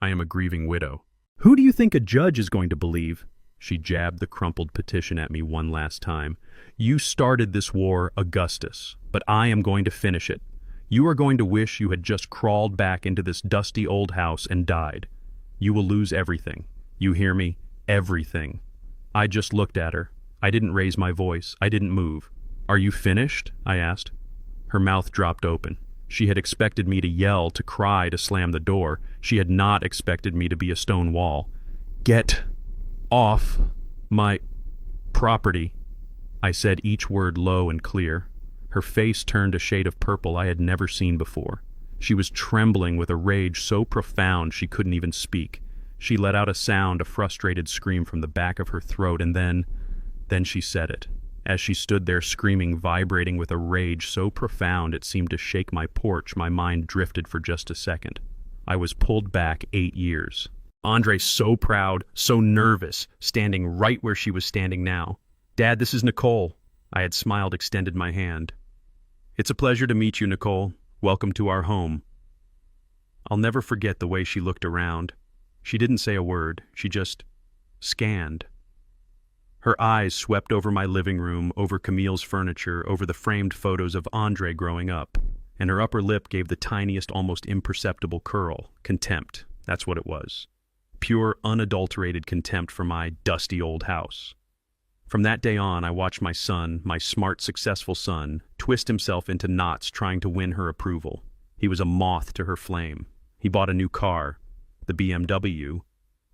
I am a grieving widow. Who do you think a judge is going to believe? She jabbed the crumpled petition at me one last time. You started this war, Augustus, but I am going to finish it. You are going to wish you had just crawled back into this dusty old house and died. You will lose everything. You hear me? Everything. I just looked at her. I didn't raise my voice. I didn't move. Are you finished? I asked. Her mouth dropped open. She had expected me to yell, to cry, to slam the door. She had not expected me to be a stone wall. Get off my property, I said, each word low and clear. Her face turned a shade of purple I had never seen before. She was trembling with a rage so profound she couldn't even speak. She let out a sound, a frustrated scream from the back of her throat, and then she said it. As she stood there screaming, vibrating with a rage so profound it seemed to shake my porch, my mind drifted for just a second. I was pulled back 8 years. Andre so proud, so nervous, standing right where she was standing now. Dad, this is Nicole. I had smiled, extended my hand. It's a pleasure to meet you, Nicole. Welcome to our home. I'll never forget the way she looked around. She didn't say a word. She just scanned. Her eyes swept over my living room, over Camille's furniture, over the framed photos of Andre growing up, and her upper lip gave the tiniest, almost imperceptible curl. Contempt. That's what it was. Pure, unadulterated contempt for my dusty old house. From that day on, I watched my son, my smart, successful son, twist himself into knots trying to win her approval. He was a moth to her flame. He bought a new car, the BMW,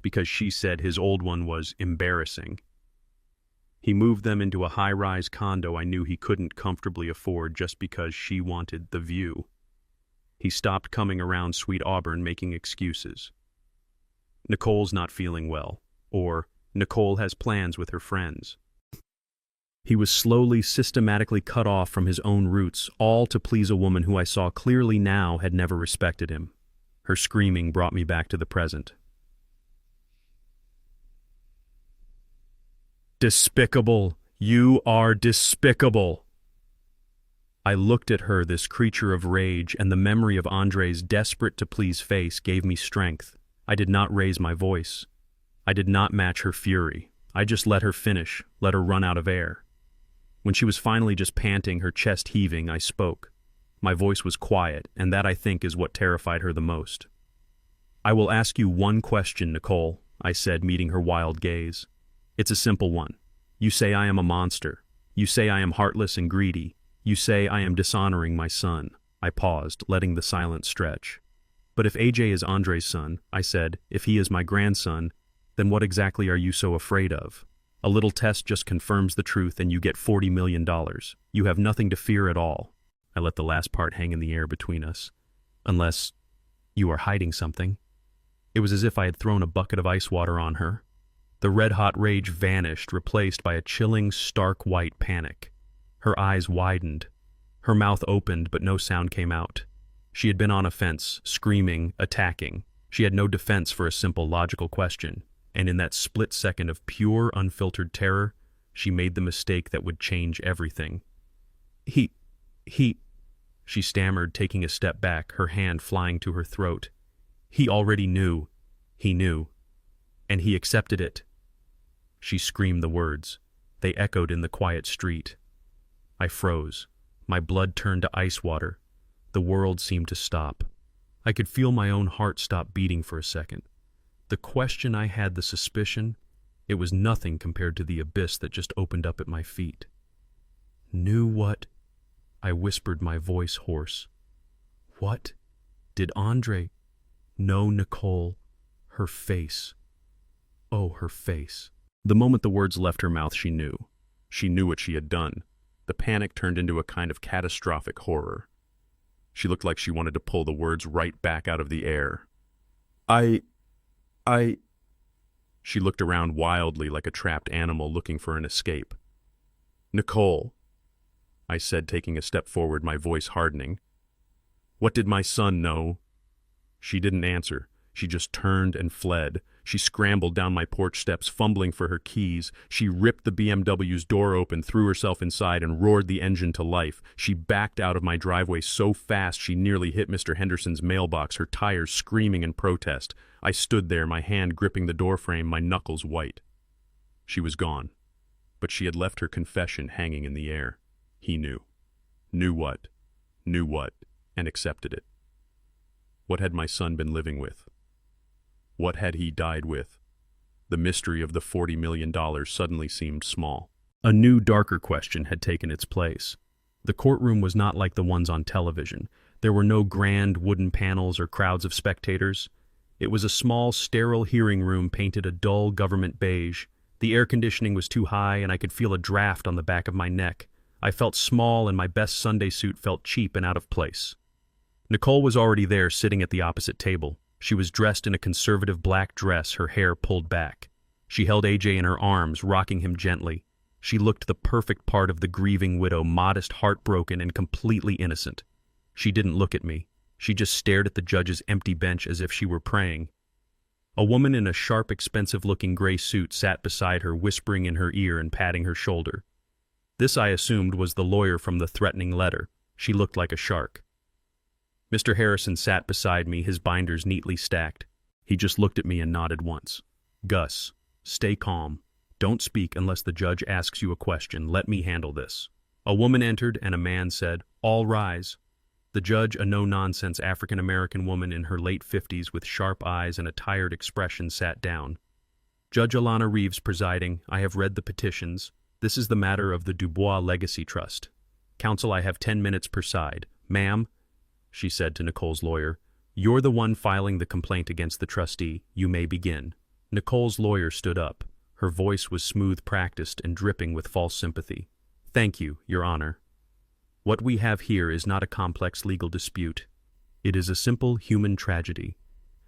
because she said his old one was embarrassing. He moved them into a high-rise condo I knew he couldn't comfortably afford just because she wanted the view. He stopped coming around Sweet Auburn making excuses. Nicole's not feeling well, or Nicole has plans with her friends. He was slowly, systematically cut off from his own roots, all to please a woman who I saw clearly now had never respected him. Her screaming brought me back to the present. Despicable! You are despicable! I looked at her, this creature of rage, and the memory of Andre's desperate-to-please face gave me strength. I did not raise my voice. I did not match her fury. I just let her finish, let her run out of air. When she was finally just panting, her chest heaving, I spoke. My voice was quiet, and that, I think, is what terrified her the most. I will ask you one question, Nicole, I said, meeting her wild gaze. It's a simple one. You say I am a monster. You say I am heartless and greedy. You say I am dishonoring my son. I paused, letting the silence stretch. But if AJ is Andre's son, I said, if he is my grandson, then what exactly are you so afraid of? A little test just confirms the truth and you get $40 million. You have nothing to fear at all. I let the last part hang in the air between us. Unless you are hiding something. It was as if I had thrown a bucket of ice water on her. The red-hot rage vanished, replaced by a chilling, stark white panic. Her eyes widened. Her mouth opened, but no sound came out. She had been on offense, screaming, attacking. She had no defense for a simple, logical question, and in that split second of pure, unfiltered terror, she made the mistake that would change everything. He, she stammered, taking a step back, her hand flying to her throat. He already knew. He knew. And he accepted it. She screamed the words. They echoed in the quiet street. I froze. My blood turned to ice water. The world seemed to stop. I could feel my own heart stop beating for a second. The question I had, the suspicion, it was nothing compared to the abyss that just opened up at my feet. Knew what? I whispered, my voice hoarse. What? Did Andre? No, Nicole. Her face. Oh, her face. The moment the words left her mouth, she knew. She knew what she had done. The panic turned into a kind of catastrophic horror. She looked like she wanted to pull the words right back out of the air. She looked around wildly like a trapped animal looking for an escape. Nicole, I said, taking a step forward, my voice hardening. What did my son know? She didn't answer. She just turned and fled. She scrambled down my porch steps, fumbling for her keys. She ripped the BMW's door open, threw herself inside, and roared the engine to life. She backed out of my driveway so fast she nearly hit Mr. Henderson's mailbox, her tires screaming in protest. I stood there, my hand gripping the doorframe, my knuckles white. She was gone, but she had left her confession hanging in the air. He knew. Knew what, and accepted it. What had my son been living with? What had he died with? The mystery of the $40 million suddenly seemed small. A new, darker question had taken its place. The courtroom was not like the ones on television. There were no grand wooden panels or crowds of spectators. It was a small, sterile hearing room painted a dull government beige. The air conditioning was too high, and I could feel a draft on the back of my neck. I felt small, and my best Sunday suit felt cheap and out of place. Nicole was already there, sitting at the opposite table. She was dressed in a conservative black dress, her hair pulled back. She held AJ in her arms, rocking him gently. She looked the perfect part of the grieving widow, modest, heartbroken, and completely innocent. She didn't look at me. She just stared at the judge's empty bench as if she were praying. A woman in a sharp, expensive-looking gray suit sat beside her, whispering in her ear and patting her shoulder. This, I assumed, was the lawyer from the threatening letter. She looked like a shark. Mr. Harrison sat beside me, his binders neatly stacked. He just looked at me and nodded once. Gus, stay calm. Don't speak unless the judge asks you a question. Let me handle this. A woman entered and a man said, "All rise." The judge, a no-nonsense African-American woman in her late 50s with sharp eyes and a tired expression, sat down. Judge Alana Reeves presiding. I have read the petitions. This is the matter of the Dubois Legacy Trust. Counsel, I have 10 minutes per side. Ma'am, she said to Nicole's lawyer, you're the one filing the complaint against the trustee. You may begin. Nicole's lawyer stood up. Her voice was smooth, practiced, and dripping with false sympathy. Thank you, Your Honor. What we have here is not a complex legal dispute. It is a simple human tragedy,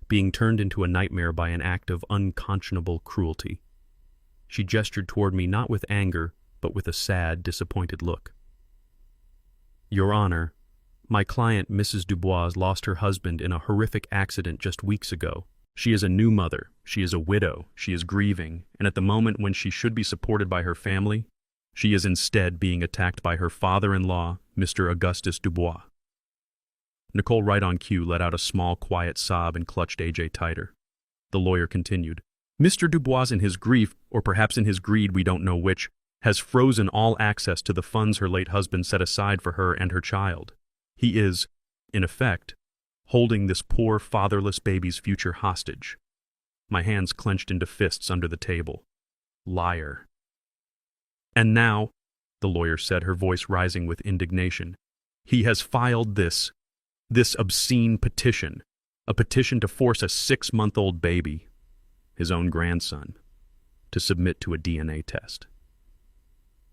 being turned into a nightmare by an act of unconscionable cruelty. She gestured toward me not with anger, but with a sad, disappointed look. Your Honor, my client, Mrs. Dubois, lost her husband in a horrific accident just weeks ago. She is a new mother, she is a widow, she is grieving, and at the moment when she should be supported by her family, she is instead being attacked by her father-in-law, Mr. Augustus Dubois. Nicole, right on cue, let out a small, quiet sob and clutched AJ tighter. The lawyer continued. Mr. Dubois, in his grief, or perhaps in his greed, we don't know which, has frozen all access to the funds her late husband set aside for her and her child. He is, in effect, holding this poor fatherless baby's future hostage. My hands clenched into fists under the table. Liar. And now, the lawyer said, her voice rising with indignation, he has filed this obscene petition, a petition to force a 6-month-old baby, his own grandson, to submit to a DNA test.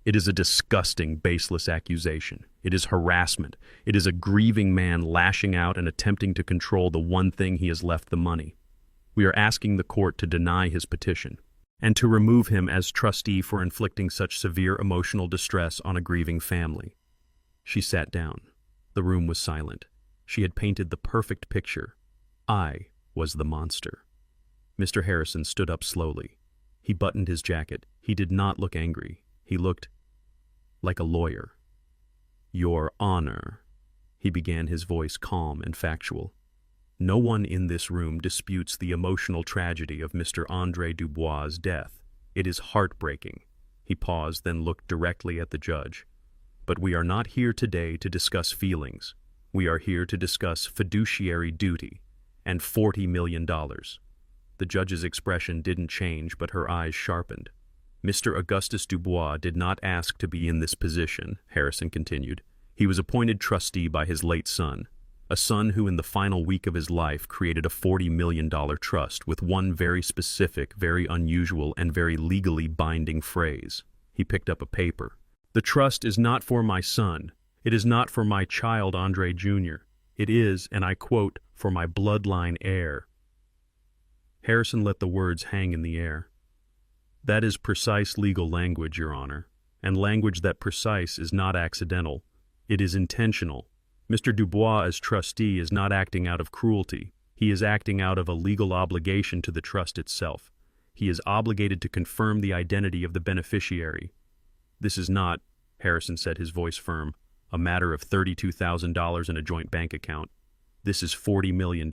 It is a disgusting, baseless accusation. It is harassment. It is a grieving man lashing out and attempting to control the one thing he has left, the money. We are asking the court to deny his petition. and to remove him as trustee for inflicting such severe emotional distress on a grieving family. She sat down. The room was silent. She had painted the perfect picture. I was the monster. Mr. Harrison stood up slowly. He buttoned his jacket. He did not look angry. He looked like a lawyer. "Your Honor," he began, his voice calm and factual. "No one in this room disputes the emotional tragedy of Mr. Andre Dubois' death. It is heartbreaking." He paused, then looked directly at the judge. "But we are not here today to discuss feelings. We are here to discuss fiduciary duty and $40 million. The judge's expression didn't change, but her eyes sharpened. "Mr. Augustus Dubois did not ask to be in this position," Harrison continued. "He was appointed trustee by his late son, a son who in the final week of his life created a $40 million trust with one very specific, very unusual, and very legally binding phrase." He picked up a paper. "The trust is not for my son. It is not for my child Andre Jr. It is, and I quote, for my bloodline heir." Harrison let the words hang in the air. "That is precise legal language, Your Honor, and language that precise is not accidental. It is intentional. Mr. Dubois, as trustee, is not acting out of cruelty. He is acting out of a legal obligation to the trust itself. He is obligated to confirm the identity of the beneficiary. This is not," Harrison said, his voice firm, "a matter of $32,000 in a joint bank account. This is $40 million.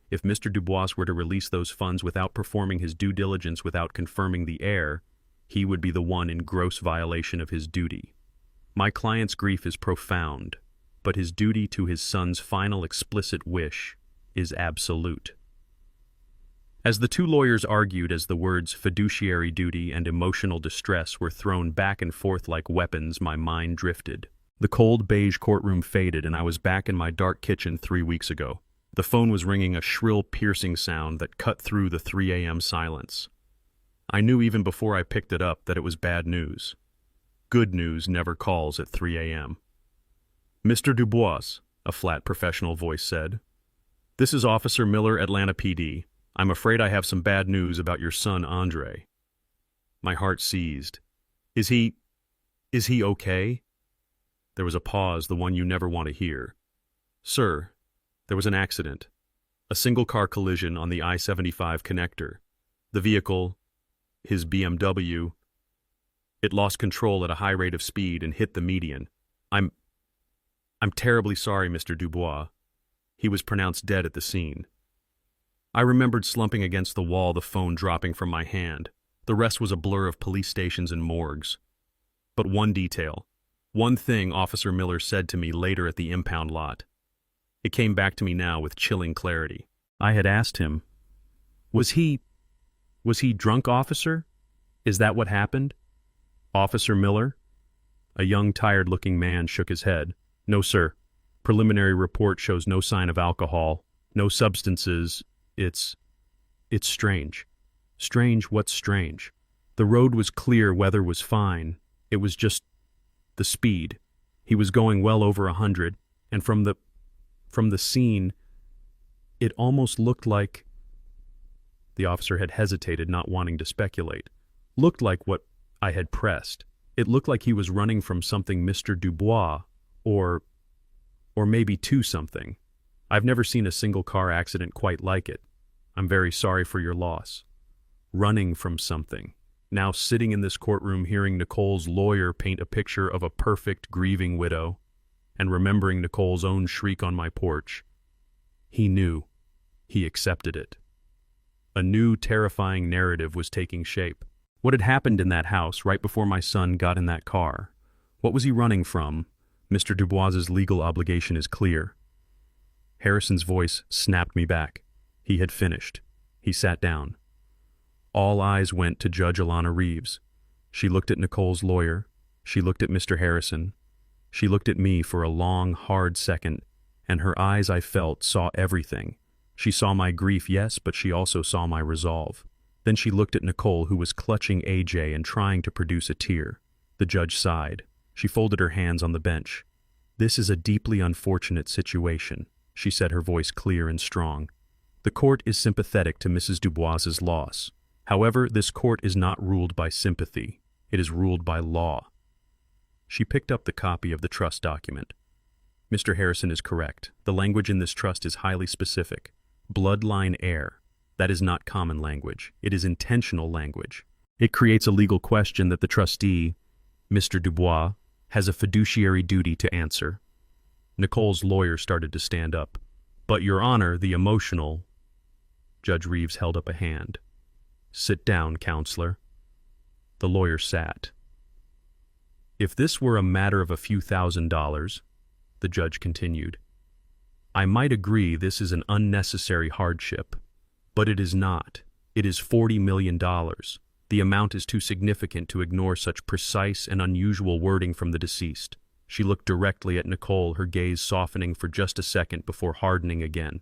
If Mr. Dubois were to release those funds without performing his due diligence, without confirming the heir, he would be the one in gross violation of his duty. My client's grief is profound, but his duty to his son's final explicit wish is absolute." As the two lawyers argued, as the words fiduciary duty and emotional distress were thrown back and forth like weapons, my mind drifted. The cold beige courtroom faded, and I was back in my dark kitchen 3 weeks ago. The phone was ringing, a shrill, piercing sound that cut through the 3 a.m. silence. I knew even before I picked it up that it was bad news. Good news never calls at 3 a.m. "Mr. Dubois," a flat professional voice said. "This is Officer Miller, Atlanta PD. I'm afraid I have some bad news about your son, Andre." My heart seized. Is he okay?" There was a pause, the one you never want to hear. "Sir, there was an accident. A single-car collision on the I-75 connector. The vehicle, his BMW, it lost control at a high rate of speed and hit the median. I'm terribly sorry, Mr. Dubois." He was pronounced dead at the scene. I remembered slumping against the wall, the phone dropping from my hand. The rest was a blur of police stations and morgues. But one detail, one thing Officer Miller said to me later at the impound lot. It came back to me now with chilling clarity. I had asked him, Was he drunk, officer? Is that what happened?" "Officer Miller?" A young, tired-looking man shook his head. "No, sir. Preliminary report shows no sign of alcohol, no substances. It's strange." "Strange? What's strange?" "The road was clear, weather was fine. It was just the speed. He was going well over 100, and from the scene, it almost looked like—" The officer had hesitated, not wanting to speculate. "Looked like what I had pressed. It looked like he was running from something, Mr. Dubois, or maybe to something. I've never seen a single-car accident quite like it. I'm very sorry for your loss." Running from something. Now sitting in this courtroom, hearing Nicole's lawyer paint a picture of a perfect grieving widow, and remembering Nicole's own shriek on my porch. He knew. He accepted it. A new, terrifying narrative was taking shape. What had happened in that house right before my son got in that car? What was he running from? Mr. Dubois's legal obligation is clear. Harrison's voice snapped me back. He had finished. He sat down. All eyes went to Judge Alana Reeves. She looked at Nicole's lawyer. She looked at Mr. Harrison. She looked at me for a long, hard second, and her eyes, I felt, saw everything. She saw my grief, yes, but she also saw my resolve. Then she looked at Nicole, who was clutching AJ and trying to produce a tear. The judge sighed. She folded her hands on the bench. "This is a deeply unfortunate situation," she said, her voice clear and strong. "The court is sympathetic to Mrs. Dubois's loss. However, this court is not ruled by sympathy. It is ruled by law. She picked up the copy of the trust document. Mr. Harrison is correct. The language in this trust is highly specific. Bloodline heir. That is not common language. It is intentional language. It creates a legal question that the trustee, Mr. Dubois, has a fiduciary duty to answer. Nicole's lawyer started to stand up. But, Your Honor, the emotional... Judge Reeves held up a hand. Sit down, counselor. The lawyer sat. If this were a matter of a few $1,000s, the judge continued, I might agree this is an unnecessary hardship, but it is not. It is $40 million. The amount is too significant to ignore such precise and unusual wording from the deceased. She looked directly at Nicole, her gaze softening for just a second before hardening again.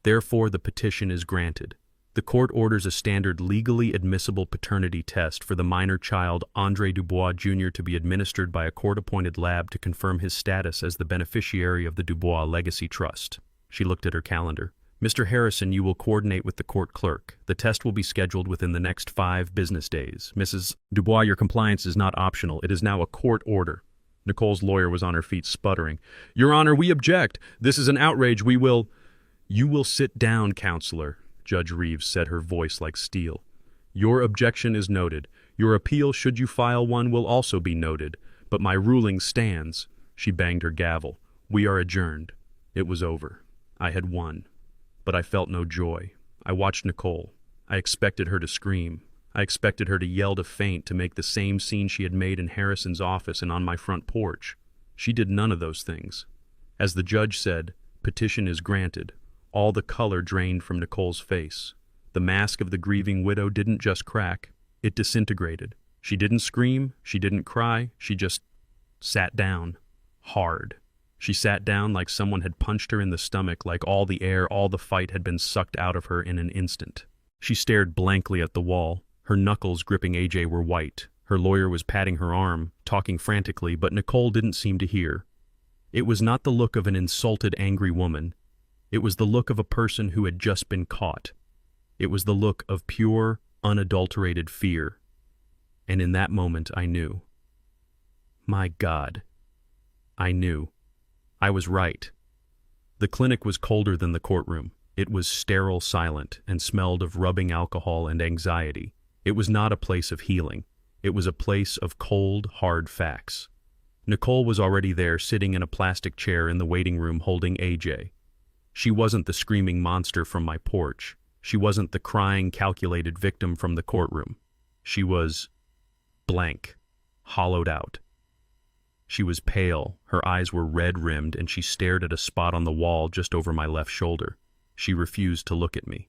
Therefore, the petition is granted. The court orders a standard legally admissible paternity test for the minor child Andre Dubois Jr. to be administered by a court-appointed lab to confirm his status as the beneficiary of the Dubois Legacy Trust. She looked at her calendar. Mr. Harrison, you will coordinate with the court clerk. The test will be scheduled within the next 5 business days. Mrs. Dubois, your compliance is not optional. It is now a court order. Nicole's lawyer was on her feet, sputtering. Your Honor, we object. This is an outrage. We will... You will sit down, counselor. Judge Reeves said, her voice like steel. Your objection is noted. Your appeal, should you file one, will also be noted. But my ruling stands. She banged her gavel. We are adjourned. It was over. I had won. But I felt no joy. I watched Nicole. I expected her to scream. I expected her to yell to faint, to make the same scene she had made in Harrison's office and on my front porch. She did none of those things. As the judge said, petition is granted. All the color drained from Nicole's face. The mask of the grieving widow didn't just crack, it disintegrated. She didn't scream, she didn't cry, she just sat down. Hard. She sat down like someone had punched her in the stomach, like all the air, all the fight had been sucked out of her in an instant. She stared blankly at the wall. Her knuckles gripping AJ were white. Her lawyer was patting her arm, talking frantically, but Nicole didn't seem to hear. It was not the look of an insulted, angry woman. It was the look of a person who had just been caught. It was the look of pure, unadulterated fear. And in that moment, I knew. My God. I knew. I was right. The clinic was colder than the courtroom. It was sterile, silent, and smelled of rubbing alcohol and anxiety. It was not a place of healing. It was a place of cold, hard facts. Nicole was already there, sitting in a plastic chair in the waiting room holding AJ. She wasn't the screaming monster from my porch. She wasn't the crying, calculated victim from the courtroom. She was blank, hollowed out. She was pale, her eyes were red-rimmed, and she stared at a spot on the wall just over my left shoulder. She refused to look at me.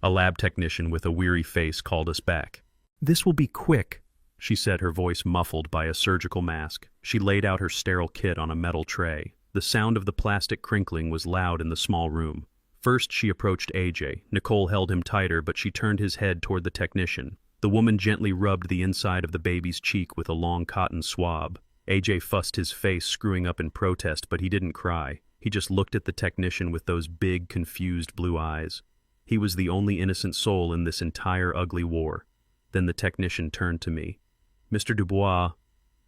A lab technician with a weary face called us back. "This will be quick," she said, her voice muffled by a surgical mask. She laid out her sterile kit on a metal tray. The sound of the plastic crinkling was loud in the small room. First, she approached AJ. Nicole held him tighter, but she turned his head toward the technician. The woman gently rubbed the inside of the baby's cheek with a long cotton swab. AJ fussed his face, screwing up in protest, but he didn't cry. He just looked at the technician with those big, confused blue eyes. He was the only innocent soul in this entire ugly war. Then the technician turned to me. "Mr. Dubois."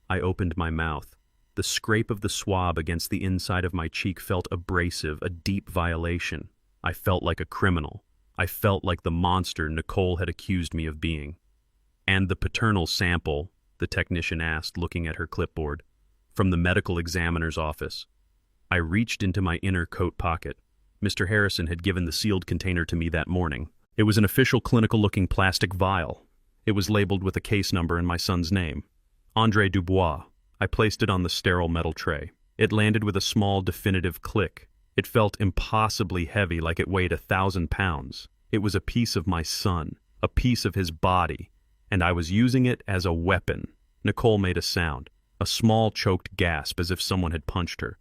I opened my mouth. The scrape of the swab against the inside of my cheek felt abrasive, a deep violation. I felt like a criminal. I felt like the monster Nicole had accused me of being. "And the paternal sample?" the technician asked, looking at her clipboard. "From the medical examiner's office." I reached into my inner coat pocket. Mr. Harrison had given the sealed container to me that morning. It was an official clinical-looking plastic vial. It was labeled with a case number and my son's name. Andre Dubois. I placed it on the sterile metal tray. It landed with a small, definitive click. It felt impossibly heavy, like it weighed 1,000 pounds. It was a piece of my son, a piece of his body, and I was using it as a weapon. Nicole made a sound, a small, choked gasp as if someone had punched her.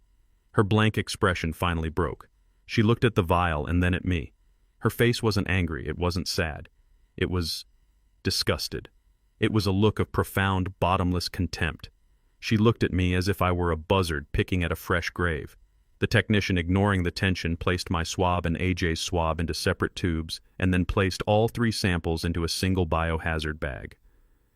Her blank expression finally broke. She looked at the vial and then at me. Her face wasn't angry, it wasn't sad. It was disgusted. It was a look of profound, bottomless contempt. She looked at me as if I were a buzzard picking at a fresh grave. The technician, ignoring the tension, placed my swab and AJ's swab into separate tubes and then placed all 3 samples into a single biohazard bag.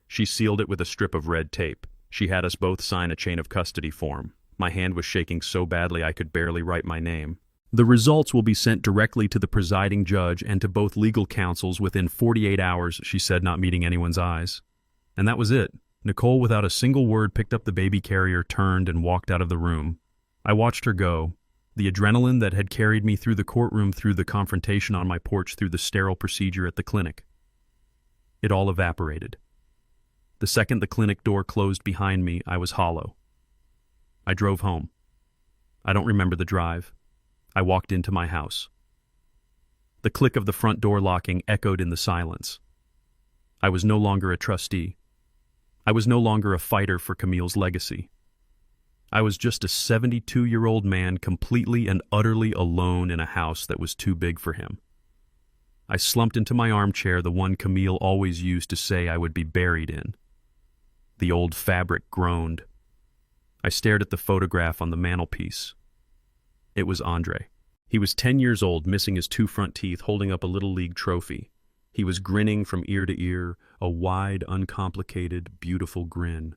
She sealed it with a strip of red tape. She had us both sign a chain of custody form. My hand was shaking so badly I could barely write my name. The results will be sent directly to the presiding judge and to both legal counsels within 48 hours, she said, not meeting anyone's eyes. And that was it. Nicole, without a single word, picked up the baby carrier, turned, and walked out of the room. I watched her go. The adrenaline that had carried me through the courtroom, through the confrontation on my porch, through the sterile procedure at the clinic. It all evaporated. The second the clinic door closed behind me, I was hollow. I drove home. I don't remember the drive. I walked into my house. The click of the front door locking echoed in the silence. I was no longer a trustee. I was no longer a fighter for Camille's legacy. I was just a 72-year-old man completely and utterly alone in a house that was too big for him. I slumped into my armchair, the one Camille always used to say I would be buried in. The old fabric groaned. I stared at the photograph on the mantelpiece. It was Andre. He was 10 years old, missing his 2 front teeth, holding up a Little League trophy. He was grinning from ear to ear, a wide, uncomplicated, beautiful grin.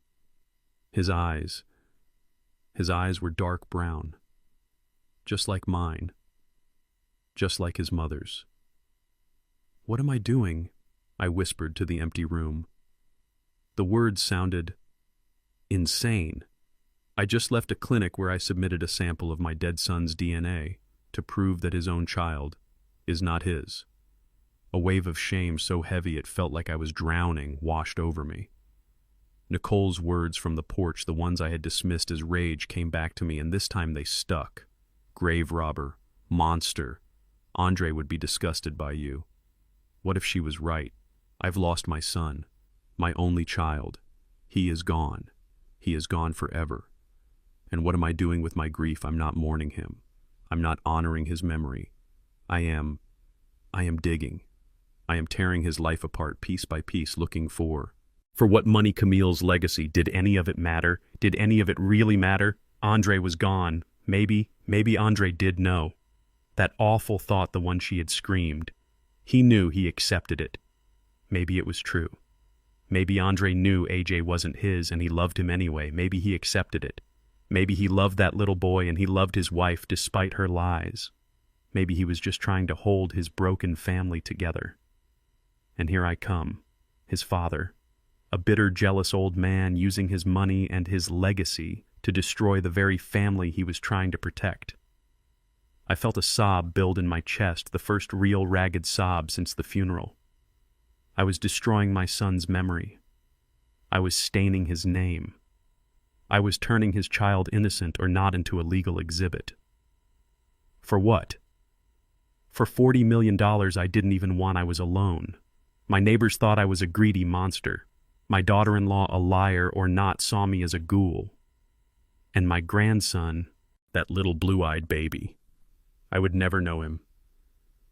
His eyes were dark brown, just like mine, just like his mother's. "What am I doing?" I whispered to the empty room. The words sounded insane. I just left a clinic where I submitted a sample of my dead son's DNA to prove that his own child is not his. A wave of shame so heavy it felt like I was drowning washed over me. Nicole's words from the porch, the ones I had dismissed as rage, came back to me, and this time they stuck. Grave robber, monster. Andre would be disgusted by you. What if she was right? I've lost my son, my only child. He is gone. He is gone forever. And what am I doing with my grief? I'm not mourning him. I'm not honoring his memory. I am digging. I am tearing his life apart piece by piece, looking for what money Camille's legacy. Did any of it matter? Did any of it really matter? Andre was gone. Maybe Andre did know. That awful thought, the one she had screamed. He knew, he accepted it. Maybe it was true. Maybe Andre knew AJ wasn't his and he loved him anyway. Maybe he accepted it. Maybe he loved that little boy and he loved his wife despite her lies. Maybe he was just trying to hold his broken family together. And here I come, his father, a bitter, jealous old man using his money and his legacy to destroy the very family he was trying to protect. I felt a sob build in my chest, the first real ragged sob since the funeral. I was destroying my son's memory. I was staining his name. I was turning his child, innocent or not, into a legal exhibit. For what? For $40 million I didn't even want. I was alone. My neighbors thought I was a greedy monster. My daughter-in-law, a liar or not, saw me as a ghoul. And my grandson, that little blue-eyed baby. I would never know him.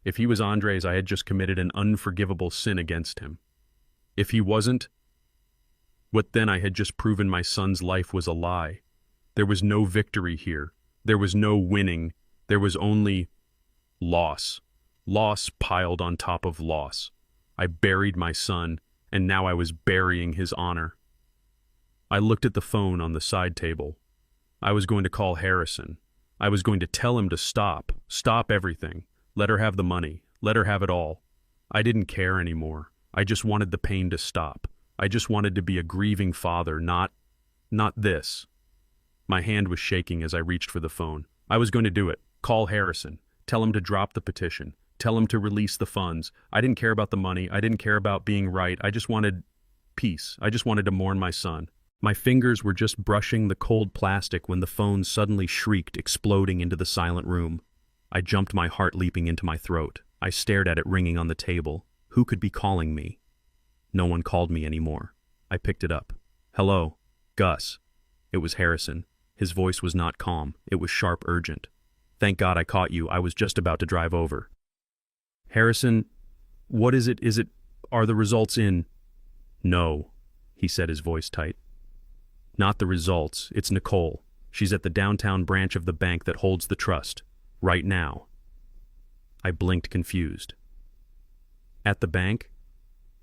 If he was Andre's, I had just committed an unforgivable sin against him. If he wasn't, what then? I had just proven my son's life was a lie. There was no victory here. There was no winning. There was only loss. Loss piled on top of loss. I buried my son, and now I was burying his honor. I looked at the phone on the side table. I was going to call Harrison. I was going to tell him to stop everything. Let her have the money. Let her have it all. I didn't care anymore. I just wanted the pain to stop. I just wanted to be a grieving father, not this. My hand was shaking as I reached for the phone. I was going to do it. Call Harrison. Tell him to drop the petition. Tell him to release the funds. I didn't care about the money. I didn't care about being right. I just wanted peace. I just wanted to mourn my son. My fingers were just brushing the cold plastic when the phone suddenly shrieked, exploding into the silent room. I jumped, my heart leaping into my throat. I stared at it ringing on the table. Who could be calling me? No one called me anymore. I picked it up. Hello, Gus. It was Harrison. His voice was not calm. It was sharp, urgent. Thank God I caught you. I was just about to drive over. Harrison, what is it? Are the results in? No, he said, his voice tight. Not the results. It's Nicole. She's at the downtown branch of the bank that holds the trust. Right now. I blinked, confused. At the bank?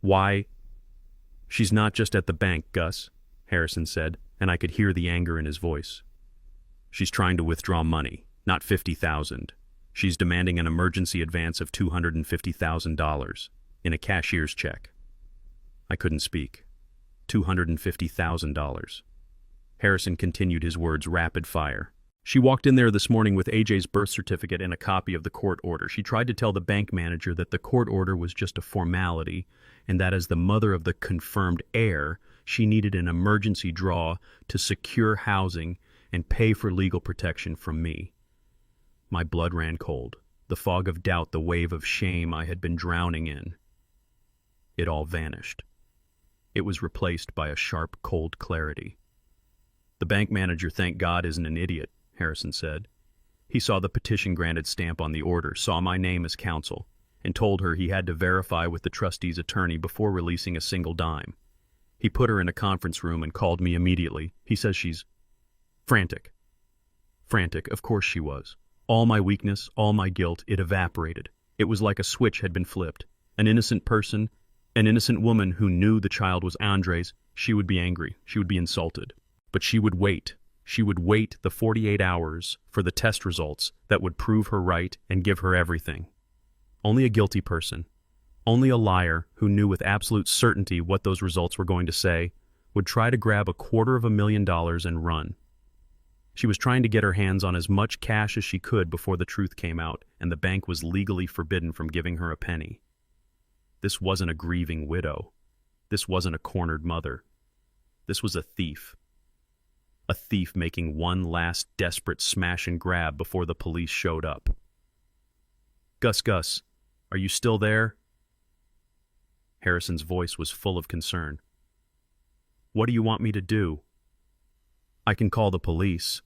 Why? She's not just at the bank, Gus, Harrison said, and I could hear the anger in his voice. She's trying to withdraw money, not $50,000. She's demanding an emergency advance of $250,000 in a cashier's check. I couldn't speak. $250,000. Harrison continued his words rapid fire. She walked in there this morning with AJ's birth certificate and a copy of the court order. She tried to tell the bank manager that the court order was just a formality and that as the mother of the confirmed heir, she needed an emergency draw to secure housing and pay for legal protection from me. My blood ran cold. The fog of doubt, the wave of shame I had been drowning in. It all vanished. It was replaced by a sharp, cold clarity. The bank manager, thank God, isn't an idiot, Harrison said. He saw the petition-granted stamp on the order, saw my name as counsel, and told her he had to verify with the trustee's attorney before releasing a single dime. He put her in a conference room and called me immediately. He says she's frantic. Frantic, of course she was. All my weakness, all my guilt, it evaporated. It was like a switch had been flipped. An innocent person, an innocent woman who knew the child was Andre's, she would be angry, she would be insulted. But she would wait. She would wait the 48 hours for the test results that would prove her right and give her everything. Only a guilty person, only a liar who knew with absolute certainty what those results were going to say, would try to grab $250,000 and run. She was trying to get her hands on as much cash as she could before the truth came out, and the bank was legally forbidden from giving her a penny. This wasn't a grieving widow. This wasn't a cornered mother. This was a thief. A thief making one last desperate smash and grab before the police showed up. Gus, are you still there? Harrison's voice was full of concern. What do you want me to do? I can call the police.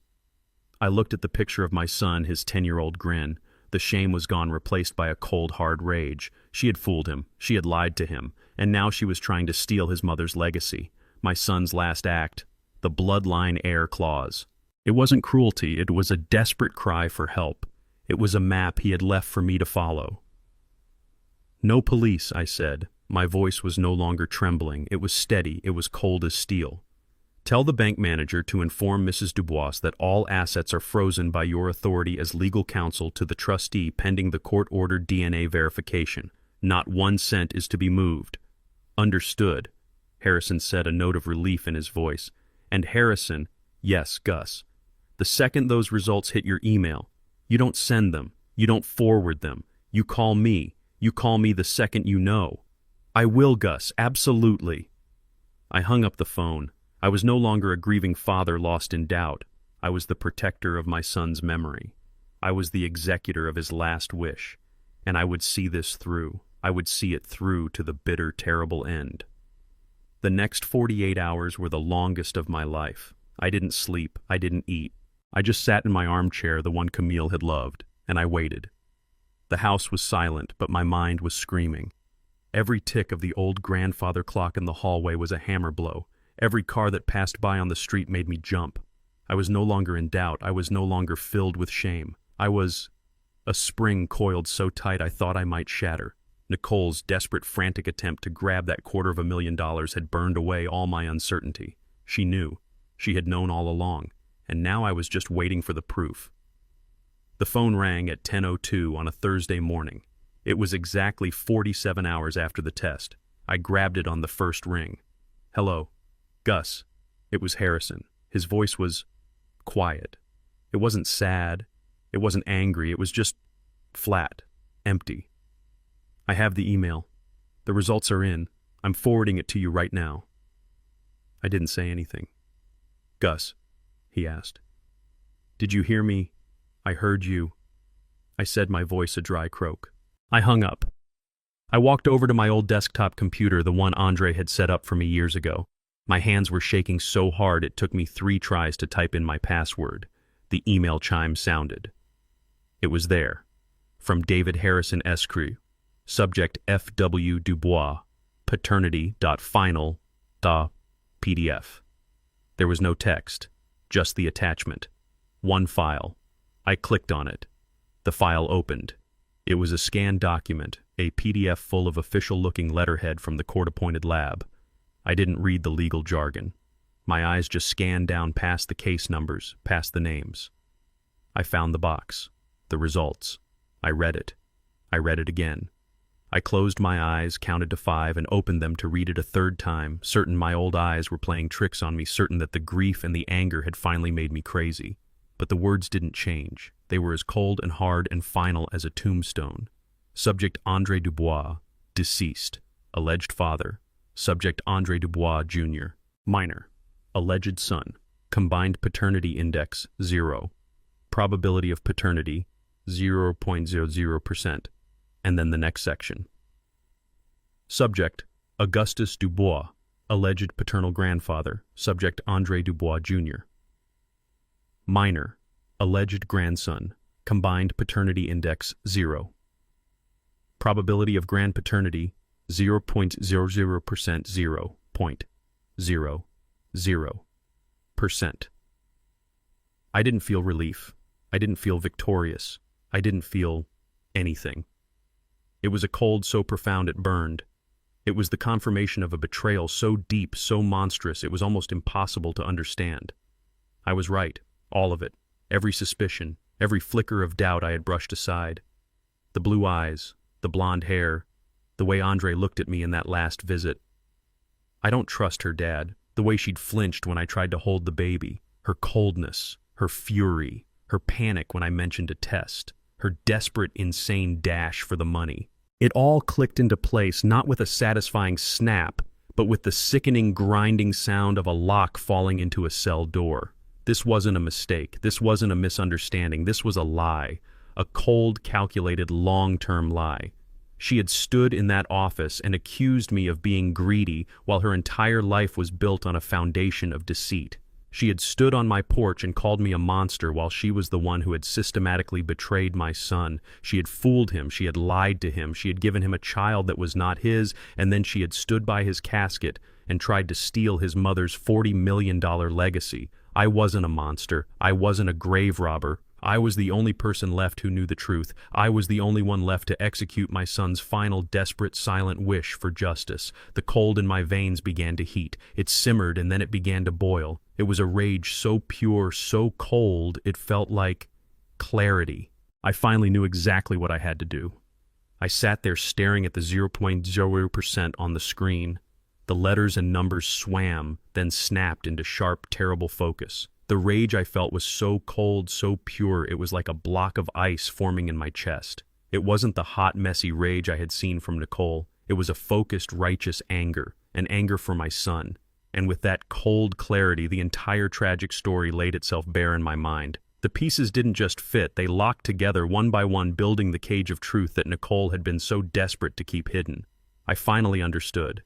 I looked at the picture of my son, his 10-year-old grin. The shame was gone, replaced by a cold, hard rage. She had fooled him. She had lied to him. And now she was trying to steal his mother's legacy. My son's last act. The bloodline heir clause. It wasn't cruelty. It was a desperate cry for help. It was a map he had left for me to follow. No police, I said. My voice was no longer trembling. It was steady. It was cold as steel. Tell the bank manager to inform Mrs. Dubois that all assets are frozen by your authority as legal counsel to the trustee pending the court-ordered DNA verification. Not 1 cent is to be moved. Understood, Harrison said, a note of relief in his voice. And Harrison, yes, Gus. The second those results hit your email, you don't send them. You don't forward them. You call me. You call me the second you know. I will, Gus, absolutely. I hung up the phone. I was no longer a grieving father lost in doubt. I was the protector of my son's memory. I was the executor of his last wish. And I would see this through. I would see it through to the bitter, terrible end. The next 48 hours were the longest of my life. I didn't sleep. I didn't eat. I just sat in my armchair, the one Camille had loved, and I waited. The house was silent, but my mind was screaming. Every tick of the old grandfather clock in the hallway was a hammer blow. Every car that passed by on the street made me jump. I was no longer in doubt. I was no longer filled with shame. I was a spring coiled so tight I thought I might shatter. Nicole's desperate, frantic attempt to grab that $250,000 had burned away all my uncertainty. She knew. She had known all along. And now I was just waiting for the proof. The phone rang at 10:02 on a Thursday morning. It was exactly 47 hours after the test. I grabbed it on the first ring. Hello. Gus. It was Harrison. His voice was quiet. It wasn't sad. It wasn't angry. It was just flat, empty. I have the email. The results are in. I'm forwarding it to you right now. I didn't say anything. Gus, he asked. Did you hear me? I heard you. I said, my voice a dry croak. I hung up. I walked over to my old desktop computer, the one Andre had set up for me years ago. My hands were shaking so hard it took me 3 tries to type in my password. The email chime sounded. It was there. From David Harrison Escrew. Subject F.W. Dubois. Paternity.final.pdf. There was no text, just the attachment. One file. I clicked on it. The file opened. It was a scanned document, a PDF full of official-looking letterhead from the court-appointed lab. I didn't read the legal jargon. My eyes just scanned down past the case numbers, past the names. I found the box. The results. I read it. I read it again. I closed my eyes, counted to 5, and opened them to read it a third time, certain my old eyes were playing tricks on me, certain that the grief and the anger had finally made me crazy. But the words didn't change. They were as cold and hard and final as a tombstone. Subject Andre Dubois, deceased. Alleged father. Subject Andre Dubois, Jr. Minor. Alleged son. Combined paternity index, 0. Probability of paternity, 0.00%. And then the next section. Subject, Augustus Dubois, alleged paternal grandfather, subject Andre Dubois, Jr. Minor, alleged grandson, combined paternity index, 0. Probability of grandpaternity, 0.00%, 0.00%. I didn't feel relief. I didn't feel victorious. I didn't feel anything. It was a cold so profound it burned. It was the confirmation of a betrayal so deep, so monstrous, it was almost impossible to understand. I was right, all of it, every suspicion, every flicker of doubt I had brushed aside. The blue eyes, the blonde hair, the way Andre looked at me in that last visit. I don't trust her dad, the way she'd flinched when I tried to hold the baby, her coldness, her fury, her panic when I mentioned a test, her desperate, insane dash for the money. It all clicked into place, not with a satisfying snap, but with the sickening, grinding sound of a lock falling into a cell door. This wasn't a mistake. This wasn't a misunderstanding. This was a lie. A cold, calculated, long-term lie. She had stood in that office and accused me of being greedy while her entire life was built on a foundation of deceit. She had stood on my porch and called me a monster while she was the one who had systematically betrayed my son. She had fooled him, she had lied to him, she had given him a child that was not his, and then she had stood by his casket and tried to steal his mother's $40 million legacy. I wasn't a monster. I wasn't a grave robber. I was the only person left who knew the truth. I was the only one left to execute my son's final, desperate, silent wish for justice. The cold in my veins began to heat. It simmered and then it began to boil. It was a rage so pure, so cold, it felt like clarity. I finally knew exactly what I had to do. I sat there staring at the 0.0% on the screen. The letters and numbers swam, then snapped into sharp, terrible focus. The rage I felt was so cold, so pure, it was like a block of ice forming in my chest. It wasn't the hot, messy rage I had seen from Nicole. It was a focused, righteous anger, an anger for my son. And with that cold clarity, the entire tragic story laid itself bare in my mind. The pieces didn't just fit, they locked together one by one, building the cage of truth that Nicole had been so desperate to keep hidden. I finally understood.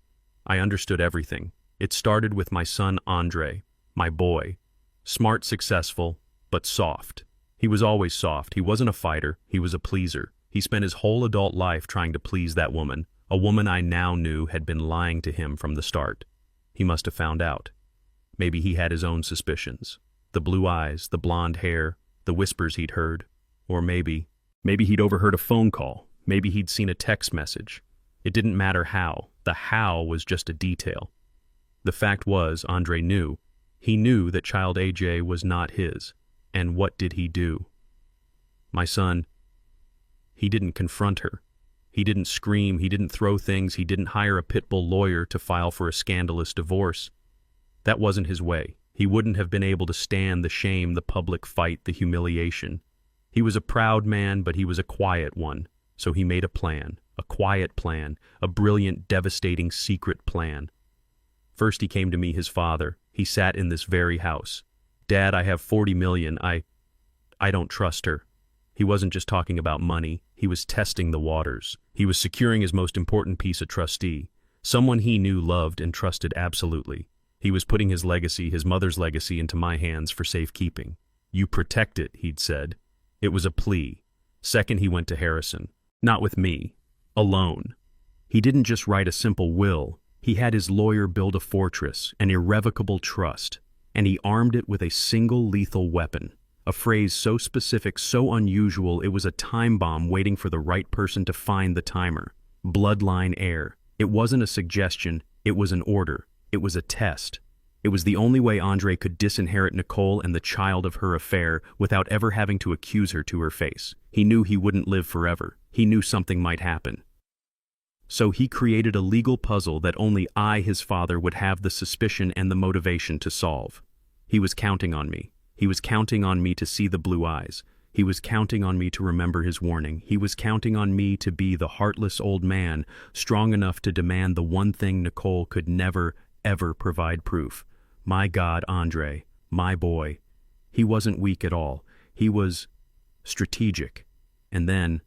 I understood everything. It started with my son Andre, my boy. Smart, successful, but soft. He was always soft. He wasn't a fighter. He was a pleaser. He spent his whole adult life trying to please that woman, a woman I now knew had been lying to him from the start. He must have found out. Maybe he had his own suspicions. The blue eyes, the blonde hair, the whispers he'd heard. Or maybe he'd overheard a phone call. Maybe he'd seen a text message. It didn't matter how. The how was just a detail. The fact was, Andre knew. He knew that child AJ was not his. And what did he do? My son, he didn't confront her. He didn't scream, he didn't throw things, he didn't hire a pit bull lawyer to file for a scandalous divorce. That wasn't his way. He wouldn't have been able to stand the shame, the public fight, the humiliation. He was a proud man, but he was a quiet one. So he made a plan, a quiet plan, a brilliant, devastating, secret plan. First he came to me, his father. He sat in this very house. Dad, I have 40 million. I don't trust her. He wasn't just talking about money. He was testing the waters. He was securing his most important piece, a trustee. Someone he knew, loved, and trusted absolutely. He was putting his legacy, his mother's legacy, into my hands for safekeeping. You protect it, he'd said. It was a plea. Second, he went to Harrison. Not with me. Alone. He didn't just write a simple will. He had his lawyer build a fortress, an irrevocable trust, and he armed it with a single lethal weapon, A phrase so specific, so unusual, it was a time bomb waiting for the right person to find the timer. Bloodline heir. It wasn't a suggestion, it was an order. It was a test. It was the only way Andre could disinherit Nicole and the child of her affair without ever having to accuse her to her face. He knew he wouldn't live forever. He knew something might happen. So he created a legal puzzle that only I, his father, would have the suspicion and the motivation to solve. He was counting on me. He was counting on me to see the blue eyes. He was counting on me to remember his warning. He was counting on me to be the heartless old man, strong enough to demand the one thing Nicole could never, ever provide proof. My God, Andre, my boy. He wasn't weak at all. He was strategic. And then,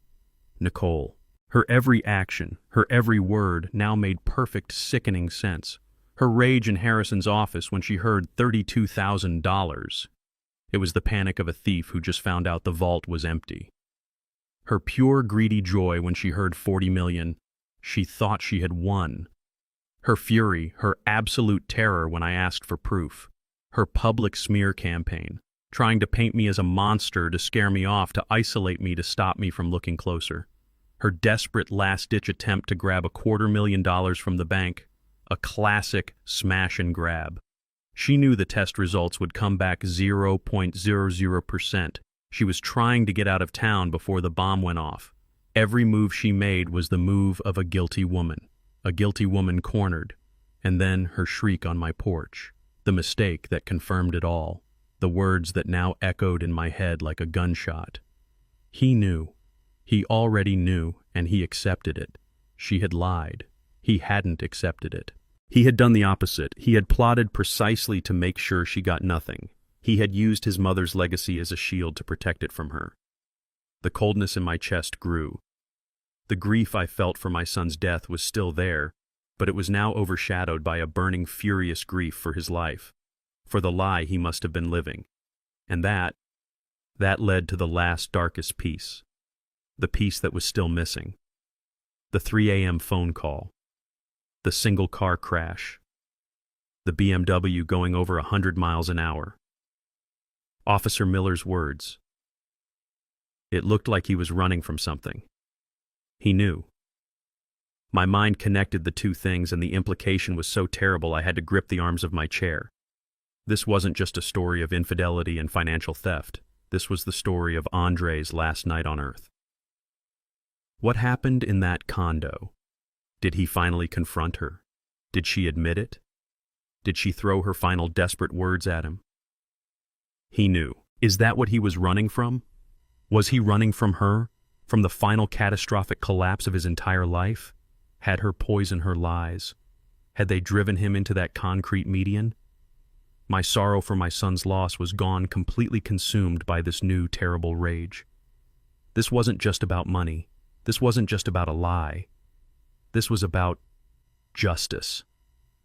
Nicole. Her every action, her every word now made perfect, sickening sense. Her rage in Harrison's office when she heard $32,000. It was the panic of a thief who just found out the vault was empty. Her pure, greedy joy when she heard 40 million. She thought she had won. Her fury, her absolute terror when I asked for proof. Her public smear campaign, trying to paint me as a monster to scare me off, to isolate me, to stop me from looking closer. Her desperate last-ditch attempt to grab $250,000 from the bank. A classic smash and grab. She knew the test results would come back 0.00%. She was trying to get out of town before the bomb went off. Every move she made was the move of a guilty woman cornered. And then her shriek on my porch. The mistake that confirmed it all. The words that now echoed in my head like a gunshot. He knew. He already knew, and he accepted it. She had lied. He hadn't accepted it. He had done the opposite. He had plotted precisely to make sure she got nothing. He had used his mother's legacy as a shield to protect it from her. The coldness in my chest grew. The grief I felt for my son's death was still there, but it was now overshadowed by a burning, furious grief for his life, for the lie he must have been living. And that led to the last, darkest piece. The piece that was still missing. The 3 a.m. phone call. The single car crash. The BMW going over 100 miles an hour. Officer Miller's words. It looked like he was running from something. He knew. My mind connected the two things, and the implication was so terrible I had to grip the arms of my chair. This wasn't just a story of infidelity and financial theft. This was the story of Andre's last night on Earth. What happened in that condo? Did he finally confront her? Did she admit it? Did she throw her final desperate words at him? He knew. Is that what he was running from? Was he running from her? From the final catastrophic collapse of his entire life? Had her poison her lies? Had they driven him into that concrete median? My sorrow for my son's loss was gone, completely consumed by this new terrible rage. This wasn't just about money. This wasn't just about a lie. This was about justice.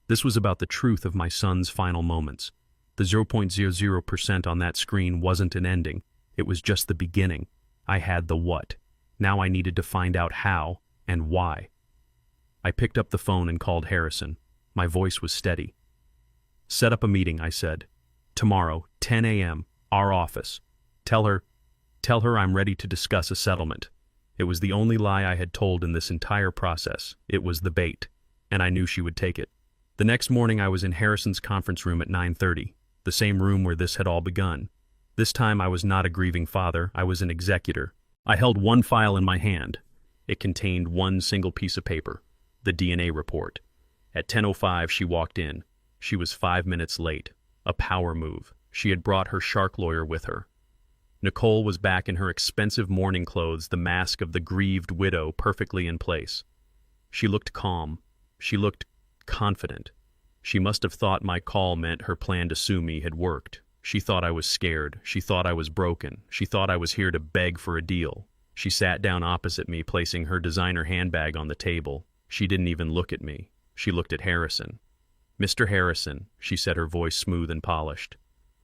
This was about the truth of my son's final moments. The 0.00% on that screen wasn't an ending. It was just the beginning. I had the what. Now I needed to find out how and why. I picked up the phone and called Harrison. My voice was steady. Set up a meeting, I said. Tomorrow, 10 a.m., our office. Tell her I'm ready to discuss a settlement. It was the only lie I had told in this entire process. It was the bait, and I knew she would take it. The next morning I was in Harrison's conference room at 9:30, the same room where this had all begun. This time I was not a grieving father, I was an executor. I held one file in my hand. It contained one single piece of paper, the DNA report. At 10:05 she walked in. She was 5 minutes late. A power move. She had brought her shark lawyer with her. Nicole was back in her expensive mourning clothes, the mask of the grieved widow perfectly in place. She looked calm. She looked confident. She must have thought my call meant her plan to sue me had worked. She thought I was scared. She thought I was broken. She thought I was here to beg for a deal. She sat down opposite me, placing her designer handbag on the table. She didn't even look at me. She looked at Harrison. "Mr. Harrison," she said, her voice smooth and polished.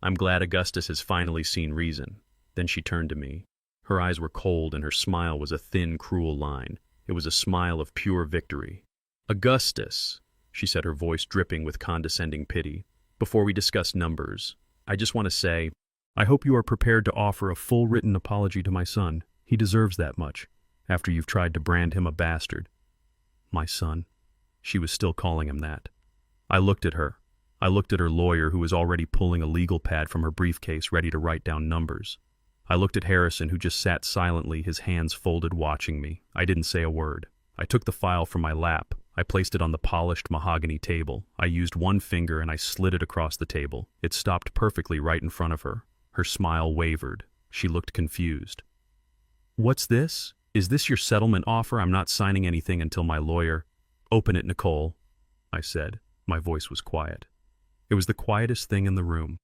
"I'm glad Augustus has finally seen reason." Then she turned to me. Her eyes were cold and her smile was a thin, cruel line. It was a smile of pure victory. "Augustus," she said, her voice dripping with condescending pity, "before we discuss numbers, I just want to say, I hope you are prepared to offer a full written apology to my son. He deserves that much, after you've tried to brand him a bastard. My son. She was still calling him that. I looked at her. I looked at her lawyer, who was already pulling a legal pad from her briefcase, ready to write down numbers. I looked at Harrison, who just sat silently, his hands folded, watching me. I didn't say a word. I took the file from my lap. I placed it on the polished mahogany table. I used one finger and I slid it across the table. It stopped perfectly right in front of her. Her smile wavered. She looked confused. What's this? Is this your settlement offer? I'm not signing anything until my lawyer... Open it, Nicole, I said. My voice was quiet. It was the quietest thing in the room.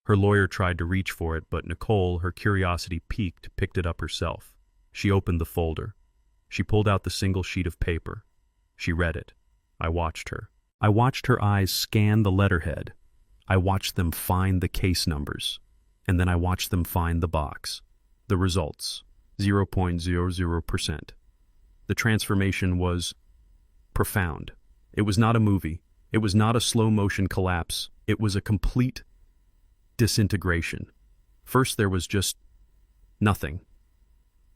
Her lawyer tried to reach for it, but Nicole, her curiosity piqued, picked it up herself. She opened the folder. She pulled out the single sheet of paper. She read it. I watched her. I watched her eyes scan the letterhead. I watched them find the case numbers. And then I watched them find the box. The results, 0.00%. The transformation was profound. It was not a movie. It was not a slow-motion collapse. It was a complete disintegration. First there was just nothing.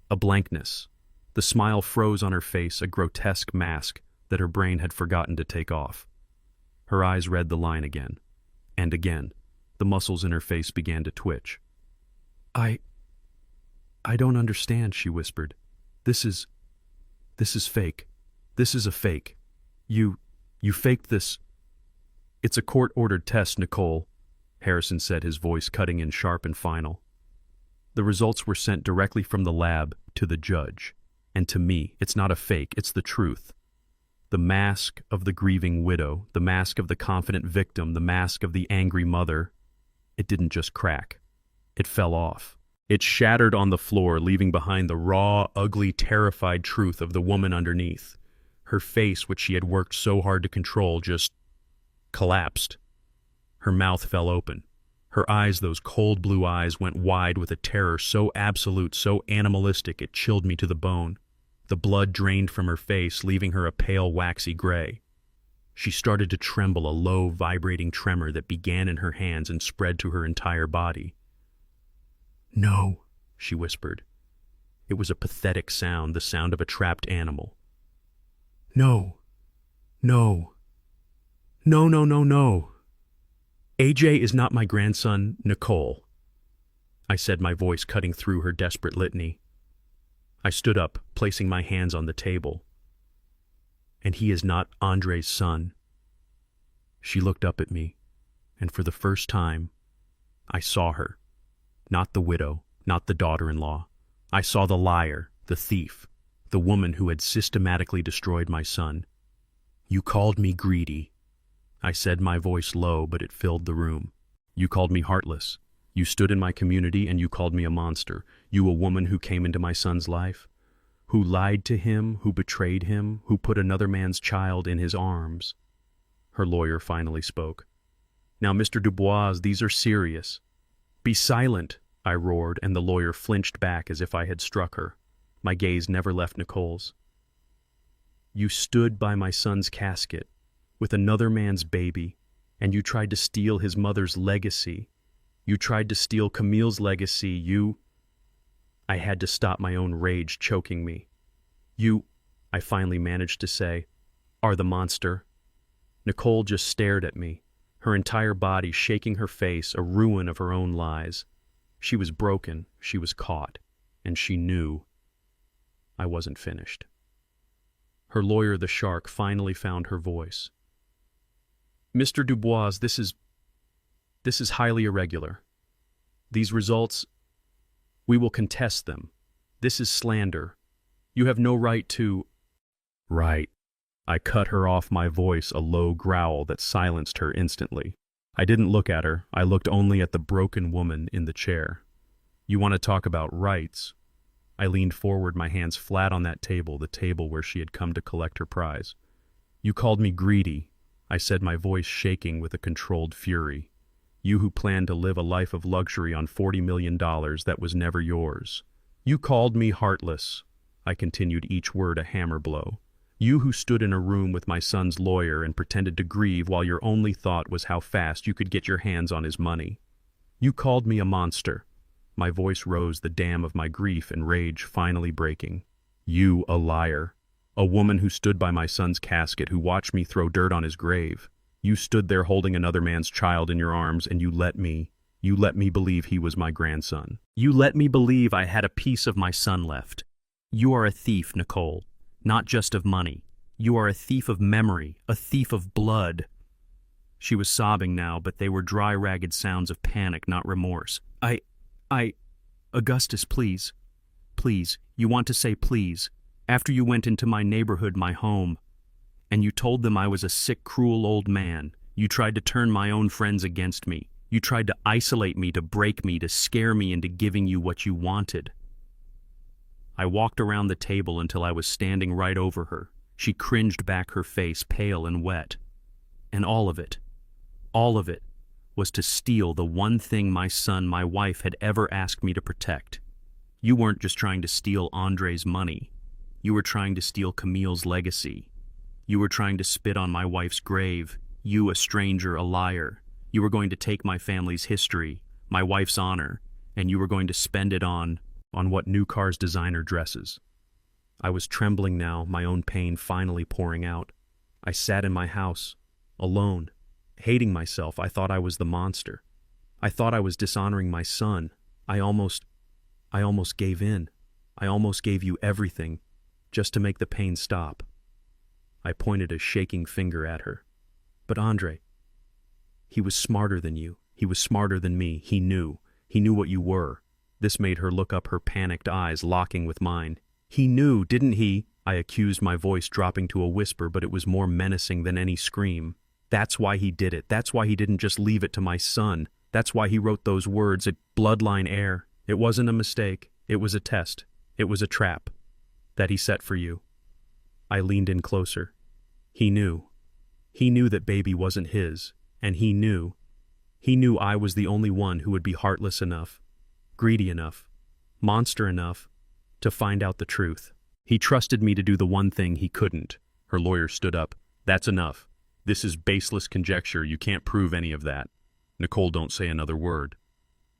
A blankness. The smile froze on her face, a grotesque mask that her brain had forgotten to take off. Her eyes read the line again. And again. The muscles in her face began to twitch. I don't understand, she whispered. This is fake. This is a fake. You faked this. It's a court-ordered test, Nicole, Harrison said, his voice cutting in sharp and final. The results were sent directly from the lab to the judge. And to me, it's not a fake, it's the truth. The mask of the grieving widow, the mask of the confident victim, the mask of the angry mother, it didn't just crack. It fell off. It shattered on the floor, leaving behind the raw, ugly, terrified truth of the woman underneath. Her face, which she had worked so hard to control, just collapsed. Her mouth fell open. Her eyes, those cold blue eyes, went wide with a terror so absolute, so animalistic, it chilled me to the bone. The blood drained from her face, leaving her a pale, waxy gray. She started to tremble, a low, vibrating tremor that began in her hands and spread to her entire body. No, she whispered. It was a pathetic sound, the sound of a trapped animal. No. No. No, no, no, no. AJ is not my grandson, Nicole, I said, my voice cutting through her desperate litany. I stood up, placing my hands on the table. And he is not Andre's son. She looked up at me, and for the first time, I saw her. Not the widow, not the daughter-in-law. I saw the liar, the thief, the woman who had systematically destroyed my son. You called me greedy. I said, my voice low, but it filled the room. You called me heartless. You stood in my community and you called me a monster. You, a woman who came into my son's life, who lied to him, who betrayed him, who put another man's child in his arms. Her lawyer finally spoke. Now, Mr. Dubois, these are serious. Be silent, I roared, and the lawyer flinched back as if I had struck her. My gaze never left Nicole's. You stood by my son's casket with another man's baby, and you tried to steal his mother's legacy. You tried to steal Camille's legacy. I had to stop my own rage choking me. You, I finally managed to say, are the monster. Nicole just stared at me, her entire body shaking her face, a ruin of her own lies. She was broken, she was caught, and she knew I wasn't finished. Her lawyer, the shark, finally found her voice. Mr. Dubois, this is highly irregular. These results, we will contest them. This is slander. You have no right to... Right. I cut her off, my voice a low growl that silenced her instantly. I didn't look at her. I looked only at the broken woman in the chair. You want to talk about rights? I leaned forward, my hands flat on that table, the table where she had come to collect her prize. You called me greedy, I said, my voice shaking with a controlled fury. You who planned to live a life of luxury on $40 million that was never yours. You called me heartless, I continued, each word a hammer blow. You who stood in a room with my son's lawyer and pretended to grieve while your only thought was how fast you could get your hands on his money. You called me a monster. My voice rose, the dam of my grief and rage finally breaking. You, a liar. A woman who stood by my son's casket, who watched me throw dirt on his grave. You stood there holding another man's child in your arms, and you let me believe he was my grandson. You let me believe I had a piece of my son left. You are a thief, Nicole, not just of money. You are a thief of memory, a thief of blood. She was sobbing now, but they were dry, ragged sounds of panic, not remorse. Augustus, please. Please, you want to say please. After you went into my neighborhood, my home, and you told them I was a sick, cruel old man, you tried to turn my own friends against me. You tried to isolate me, to break me, to scare me into giving you what you wanted. I walked around the table until I was standing right over her. She cringed back, her face pale and wet. And all of it, was to steal the one thing my son, my wife, had ever asked me to protect. You weren't just trying to steal Andre's money. You were trying to steal Camille's legacy. You were trying to spit on my wife's grave. You, a stranger, a liar. You were going to take my family's history, my wife's honor, and you were going to spend it on what new car's designer dresses. I was trembling now, my own pain finally pouring out. I sat in my house, alone, hating myself. I thought I was the monster. I thought I was dishonoring my son. I almost gave in. I almost gave you everything, just to make the pain stop. I pointed a shaking finger at her. But Andre, he was smarter than you. He was smarter than me. He knew. He knew what you were. This made her look up, her panicked eyes locking with mine. He knew, didn't he? I accused, my voice dropping to a whisper, but it was more menacing than any scream. That's why he did it. That's why he didn't just leave it to my son. That's why he wrote those words, a bloodline heir. It wasn't a mistake. It was a test. It was a trap that he set for you. I leaned in closer. He knew. He knew that baby wasn't his, and he knew I was the only one who would be heartless enough, greedy enough, monster enough to find out the truth. He trusted me to do the one thing he couldn't. Her lawyer stood up. That's enough. This is baseless conjecture. You can't prove any of that. Nicole, don't say another word.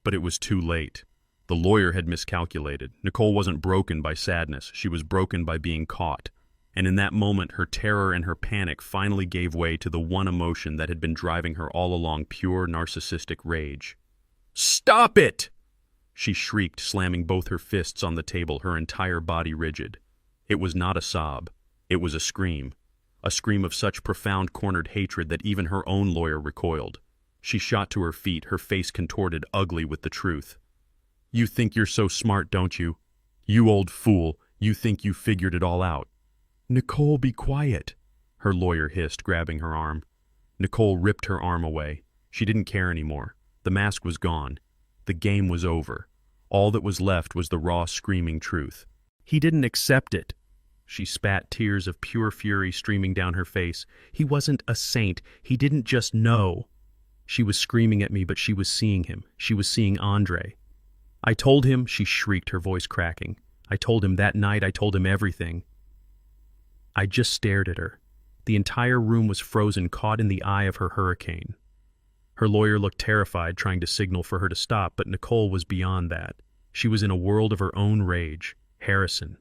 But it was too late. The lawyer had miscalculated. Nicole wasn't broken by sadness. She was broken by being caught. And in that moment, her terror and her panic finally gave way to the one emotion that had been driving her all along, pure narcissistic rage. "Stop it!" she shrieked, slamming both her fists on the table, her entire body rigid. It was not a sob. It was a scream of such profound, cornered hatred that even her own lawyer recoiled. She shot to her feet, her face contorted, ugly with the truth. "You think you're so smart, don't you? You old fool, you think you figured it all out." "Nicole, be quiet," her lawyer hissed, grabbing her arm. Nicole ripped her arm away. She didn't care anymore. The mask was gone. The game was over. All that was left was the raw, screaming truth. "He didn't accept it." She spat, tears of pure fury streaming down her face. "He wasn't a saint. He didn't just know." She was screaming at me, but she was seeing him. She was seeing Andre. "I told him," she shrieked, her voice cracking. "I told him that night. I told him everything." I just stared at her. The entire room was frozen, caught in the eye of her hurricane. Her lawyer looked terrified, trying to signal for her to stop, but Nicole was beyond that. She was in a world of her own rage. Harrison.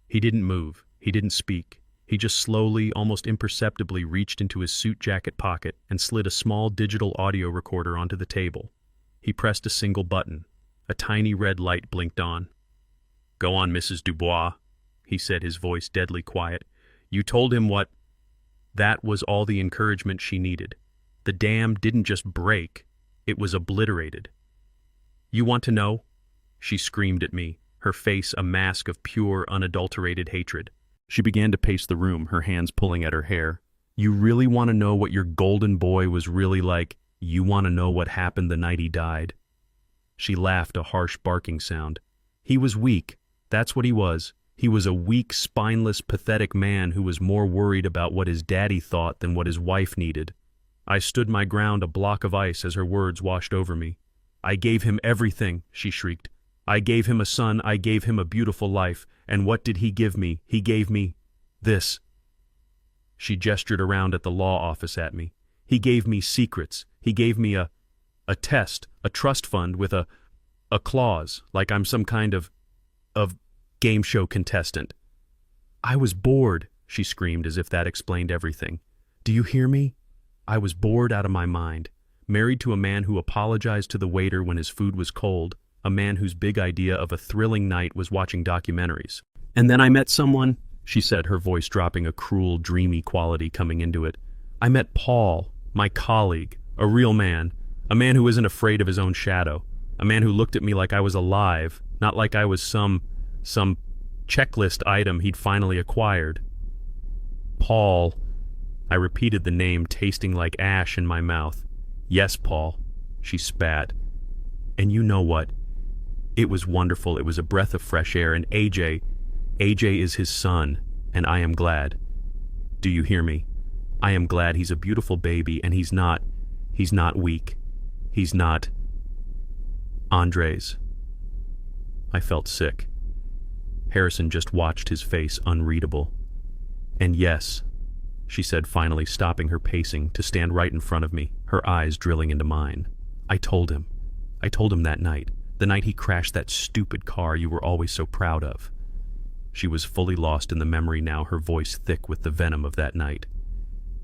He didn't move. He didn't speak. He just slowly, almost imperceptibly reached into his suit jacket pocket and slid a small digital audio recorder onto the table. He pressed a single button. A tiny red light blinked on. "Go on, Mrs. Dubois," he said, his voice deadly quiet. "You told him what—" That was all the encouragement she needed. The dam didn't just break, it was obliterated. "You want to know?" She screamed at me, her face a mask of pure, unadulterated hatred. She began to pace the room, her hands pulling at her hair. "You really want to know what your golden boy was really like? You want to know what happened the night he died?" She laughed, a harsh barking sound. "He was weak. That's what he was. He was a weak, spineless, pathetic man who was more worried about what his daddy thought than what his wife needed." I stood my ground, a block of ice, as her words washed over me. "I gave him everything," she shrieked. "I gave him a son, I gave him a beautiful life, and what did he give me? He gave me this." She gestured around at the law office at me. "He gave me secrets. He gave me a—" A test, a trust fund with a clause, like I'm some kind of game show contestant. I was bored, she screamed as if that explained everything. Do you hear me? I was bored out of my mind, married to a man who apologized to the waiter when his food was cold, a man whose big idea of a thrilling night was watching documentaries. And then I met someone, she said, her voice dropping, a cruel, dreamy quality coming into it. I met Paul, my colleague, a real man, a man who isn't afraid of his own shadow, a man who looked at me like I was alive, not like I was some checklist item he'd finally acquired. Paul. I repeated the name, tasting like ash in my mouth. Yes, Paul, she spat. And you know what? It was wonderful. It was a breath of fresh air. And AJ is his son, and I am glad. Do you hear me? I am glad. He's a beautiful baby, and he's not weak. He's not Andre's. I felt sick. Harrison just watched, his face unreadable. And yes, she said, finally stopping her pacing to stand right in front of me, her eyes drilling into mine. I told him that night, the night he crashed that stupid car you were always so proud of. She was fully lost in the memory now, her voice thick with the venom of that night.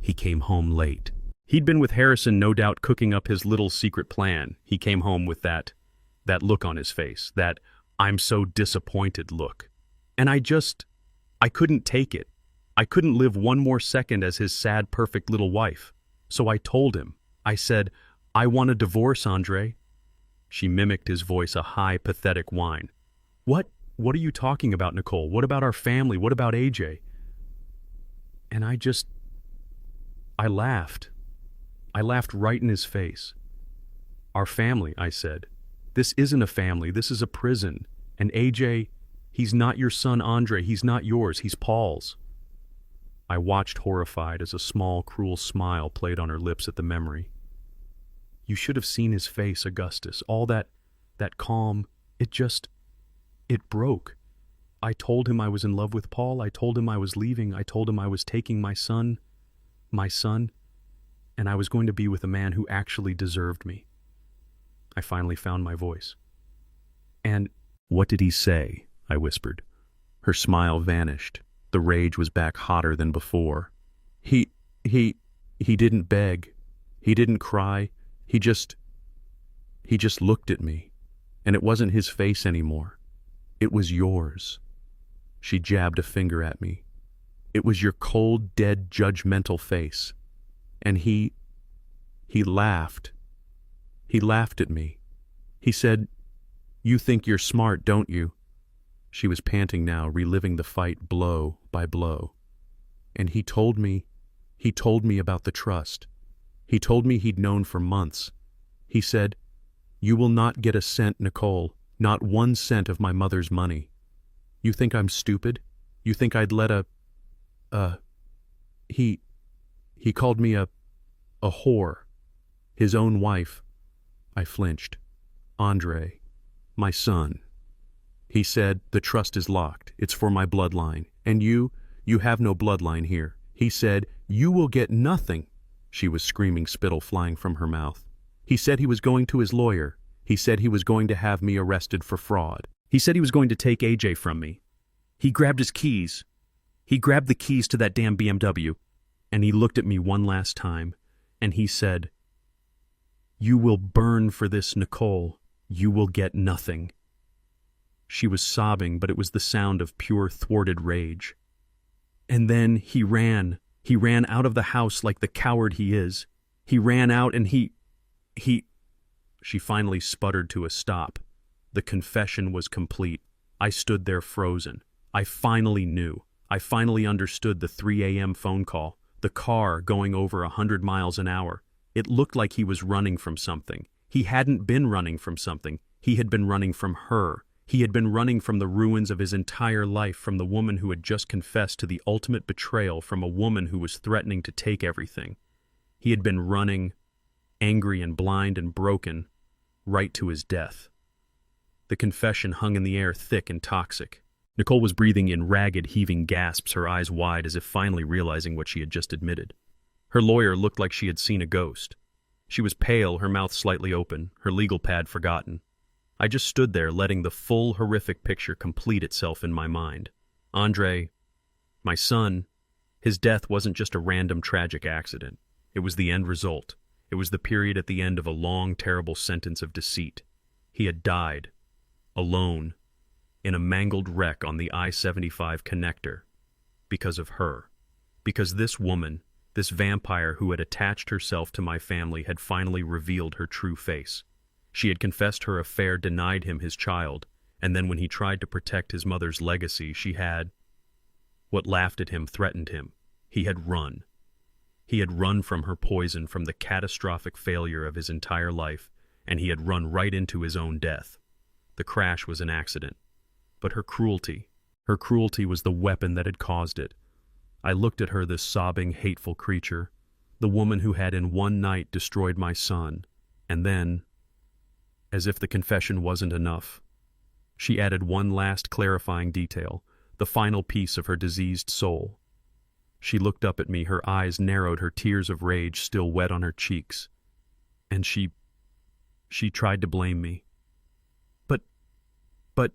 He came home late. He'd been with Harrison, no doubt, cooking up his little secret plan. He came home with that look on his face, that I'm so disappointed look. And I couldn't take it. I couldn't live one more second as his sad, perfect little wife. So I told him. I said, I want a divorce, Andre. She mimicked his voice, a high, pathetic whine. What are you talking about, Nicole? What about our family? What about AJ? And I laughed. I laughed right in his face. Our family, I said. This isn't a family. This is a prison. And AJ, he's not your son, Andre. He's not yours. He's Paul's. I watched horrified as a small, cruel smile played on her lips at the memory. You should have seen his face, Augustus. All that calm, it broke. I told him I was in love with Paul. I told him I was leaving. I told him I was taking my son, and I was going to be with a man who actually deserved me. I finally found my voice. And what did he say? I whispered. Her smile vanished. The rage was back hotter than before. He didn't beg. He didn't cry. He just looked at me. And it wasn't his face anymore. It was yours. She jabbed a finger at me. It was your cold, dead, judgmental face. And he laughed. He laughed at me. He said, You think you're smart, don't you? She was panting now, reliving the fight blow by blow. And he told me about the trust. He told me he'd known for months. He said, You will not get a cent, Nicole, not 1 cent of my mother's money. You think I'm stupid? You think I'd let he called me a whore, his own wife. I flinched. Andre, my son. He said, The trust is locked. It's for my bloodline. And you have no bloodline here. He said, You will get nothing. She was screaming, spittle flying from her mouth. He said he was going to his lawyer. He said he was going to have me arrested for fraud. He said he was going to take AJ from me. He grabbed his keys. He grabbed the keys to that damn BMW. And he looked at me one last time. And he said, You will burn for this, Nicole. You will get nothing. She was sobbing, but it was the sound of pure thwarted rage. And then he ran. He ran out of the house like the coward he is. He ran out and he... She finally sputtered to a stop. The confession was complete. I stood there frozen. I finally knew. I finally understood the 3 a.m. phone call. The car going over 100 miles an hour. It looked like he was running from something. He hadn't been running from something. He had been running from her. He had been running from the ruins of his entire life, from the woman who had just confessed to the ultimate betrayal, from a woman who was threatening to take everything. He had been running, angry and blind and broken, right to his death. The confession hung in the air, thick and toxic. Nicole was breathing in ragged, heaving gasps, her eyes wide as if finally realizing what she had just admitted. Her lawyer looked like she had seen a ghost. She was pale, her mouth slightly open, her legal pad forgotten. I just stood there, letting the full, horrific picture complete itself in my mind. Andre, my son, his death wasn't just a random tragic accident. It was the end result. It was the period at the end of a long, terrible sentence of deceit. He had died, alone, in a mangled wreck on the I-75 connector, because of her. Because this woman, this vampire who had attached herself to my family, had finally revealed her true face. She had confessed her affair, denied him his child, and then when he tried to protect his mother's legacy, she had... What laughed at him threatened him. He had run. He had run from her poison, from the catastrophic failure of his entire life, and he had run right into his own death. The crash was an accident. But her cruelty was the weapon that had caused it. I looked at her, this sobbing, hateful creature, the woman who had in one night destroyed my son, and then, as if the confession wasn't enough, she added one last clarifying detail, the final piece of her diseased soul. She looked up at me, her eyes narrowed, her tears of rage still wet on her cheeks, and she tried to blame me. But,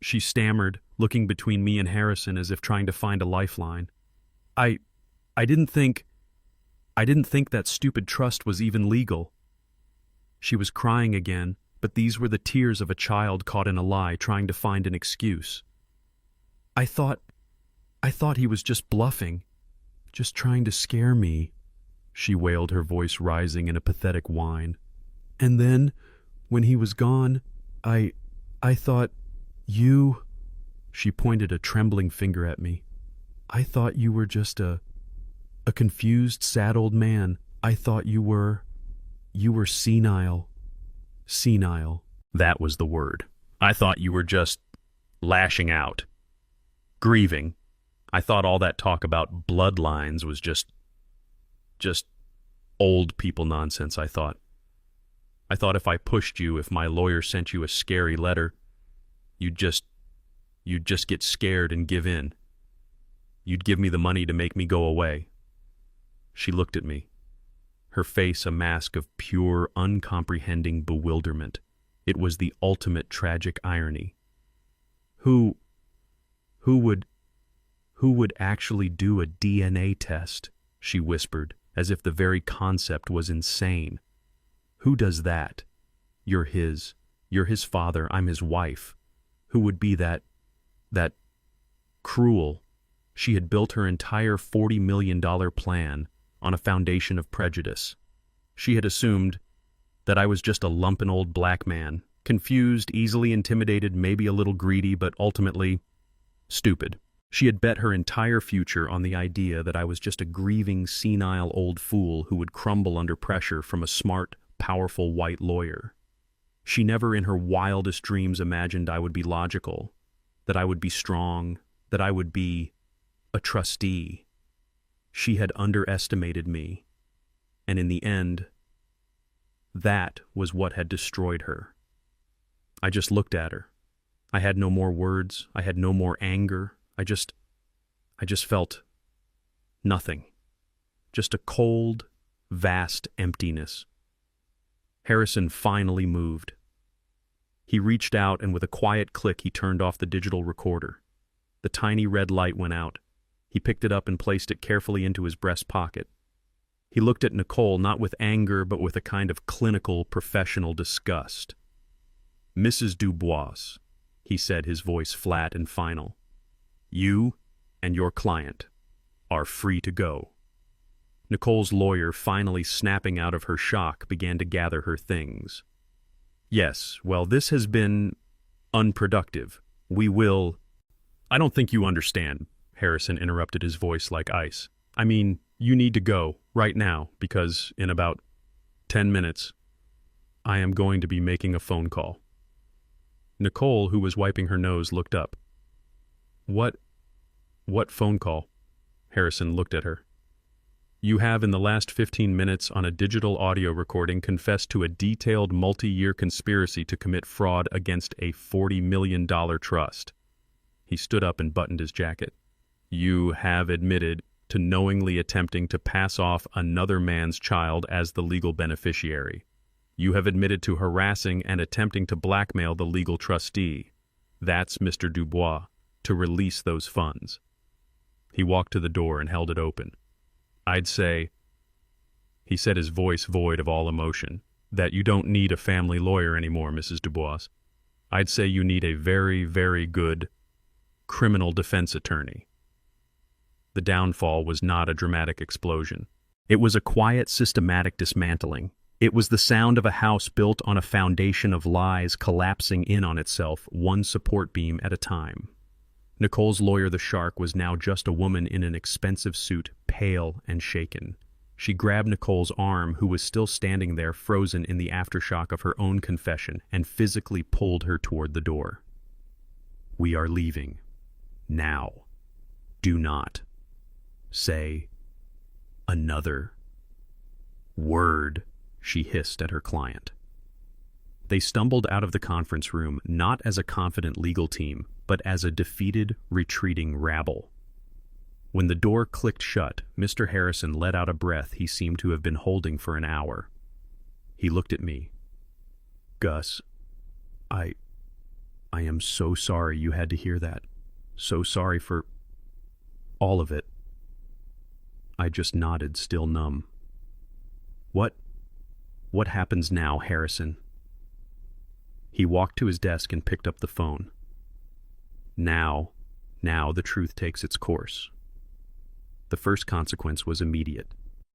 she stammered, looking between me and Harrison as if trying to find a lifeline. I didn't think that stupid trust was even legal. She was crying again, but these were the tears of a child caught in a lie, trying to find an excuse. I thought he was just bluffing, just trying to scare me, she wailed, her voice rising in a pathetic whine. And then, when he was gone, I thought you... She pointed a trembling finger at me. I thought you were just a confused, sad old man. I thought you were senile. Senile. That was the word. I thought you were just lashing out. Grieving. I thought all that talk about bloodlines was just old people nonsense, I thought. I thought if I pushed you, if my lawyer sent you a scary letter, you'd just get scared and give in. You'd give me the money to make me go away. She looked at me, her face a mask of pure, uncomprehending bewilderment. It was the ultimate tragic irony. Who would actually do a DNA test? She whispered, as if the very concept was insane. Who does that? You're his father, I'm his wife. Who would be that cruel? She had built her entire $40 million plan on a foundation of prejudice. She had assumed that I was just a lumpen old black man, confused, easily intimidated, maybe a little greedy, but ultimately stupid. She had bet her entire future on the idea that I was just a grieving, senile old fool who would crumble under pressure from a smart, powerful white lawyer. She never in her wildest dreams imagined I would be logical, that I would be strong, that I would be a trustee. She had underestimated me, and in the end, that was what had destroyed her. I just looked at her. I had no more words. I had no more anger. I just felt nothing. Just a cold, vast emptiness. Harrison finally moved. He reached out, and with a quiet click, he turned off the digital recorder. The tiny red light went out. He picked it up and placed it carefully into his breast pocket. He looked at Nicole, not with anger, but with a kind of clinical, professional disgust. "Mrs. Dubois," he said, his voice flat and final, "you and your client are free to go." Nicole's lawyer, finally snapping out of her shock, began to gather her things. "Yes, well, this has been unproductive. We will—" "I don't think you understand," Harrison interrupted, his voice like ice. "I mean, you need to go, right now, because in about 10 minutes, I am going to be making a phone call." Nicole, who was wiping her nose, looked up. What phone call?" Harrison looked at her. "You have, in the last 15 minutes, on a digital audio recording, confessed to a detailed multi-year conspiracy to commit fraud against a $40 million trust." He stood up and buttoned his jacket. "You have admitted to knowingly attempting to pass off another man's child as the legal beneficiary. You have admitted to harassing and attempting to blackmail the legal trustee. That's Mr. Dubois, to release those funds." He walked to the door and held it open. "I'd say," he said, his voice void of all emotion, "that you don't need a family lawyer anymore, Mrs. Dubois. I'd say you need a very, very good criminal defense attorney." The downfall was not a dramatic explosion. It was a quiet, systematic dismantling. It was the sound of a house built on a foundation of lies collapsing in on itself, one support beam at a time. Nicole's lawyer, the shark, was now just a woman in an expensive suit, pale and shaken. She grabbed Nicole's arm, who was still standing there, frozen in the aftershock of her own confession, and physically pulled her toward the door. "We are leaving. Now. Do not say another word," she hissed at her client. They stumbled out of the conference room, not as a confident legal team, but as a defeated, retreating rabble. When the door clicked shut, Mr. Harrison let out a breath he seemed to have been holding for an hour. He looked at me. "Gus, I am so sorry you had to hear that. So sorry for all of it." I just nodded, still numb. What happens now, Harrison?" He walked to his desk and picked up the phone. Now the truth takes its course. The first consequence was immediate.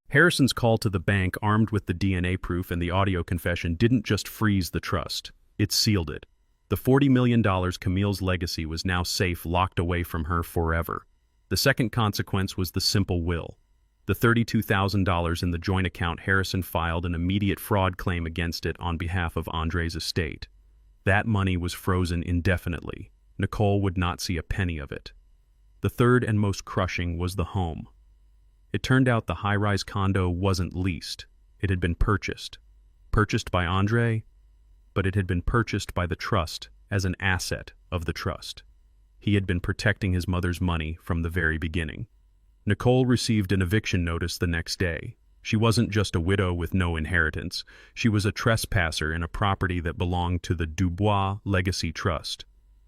Harrison's call to the bank, armed with the DNA proof and the audio confession, didn't just freeze the trust. It sealed it. The $40 million Camille's legacy was now safe, locked away from her forever. The second consequence was the simple will. The $32,000 in the joint account, Harrison filed an immediate fraud claim against it on behalf of Andre's estate. That money was frozen indefinitely. Nicole would not see a penny of it. The third and most crushing was the home. It turned out the high-rise condo wasn't leased. It had been purchased. Purchased by Andre, but it had been purchased by the trust as an asset of the trust. He had been protecting his mother's money from the very beginning. Nicole received an eviction notice the next day. She wasn't just a widow with no inheritance. She was a trespasser in a property that belonged to the Dubois Legacy Trust,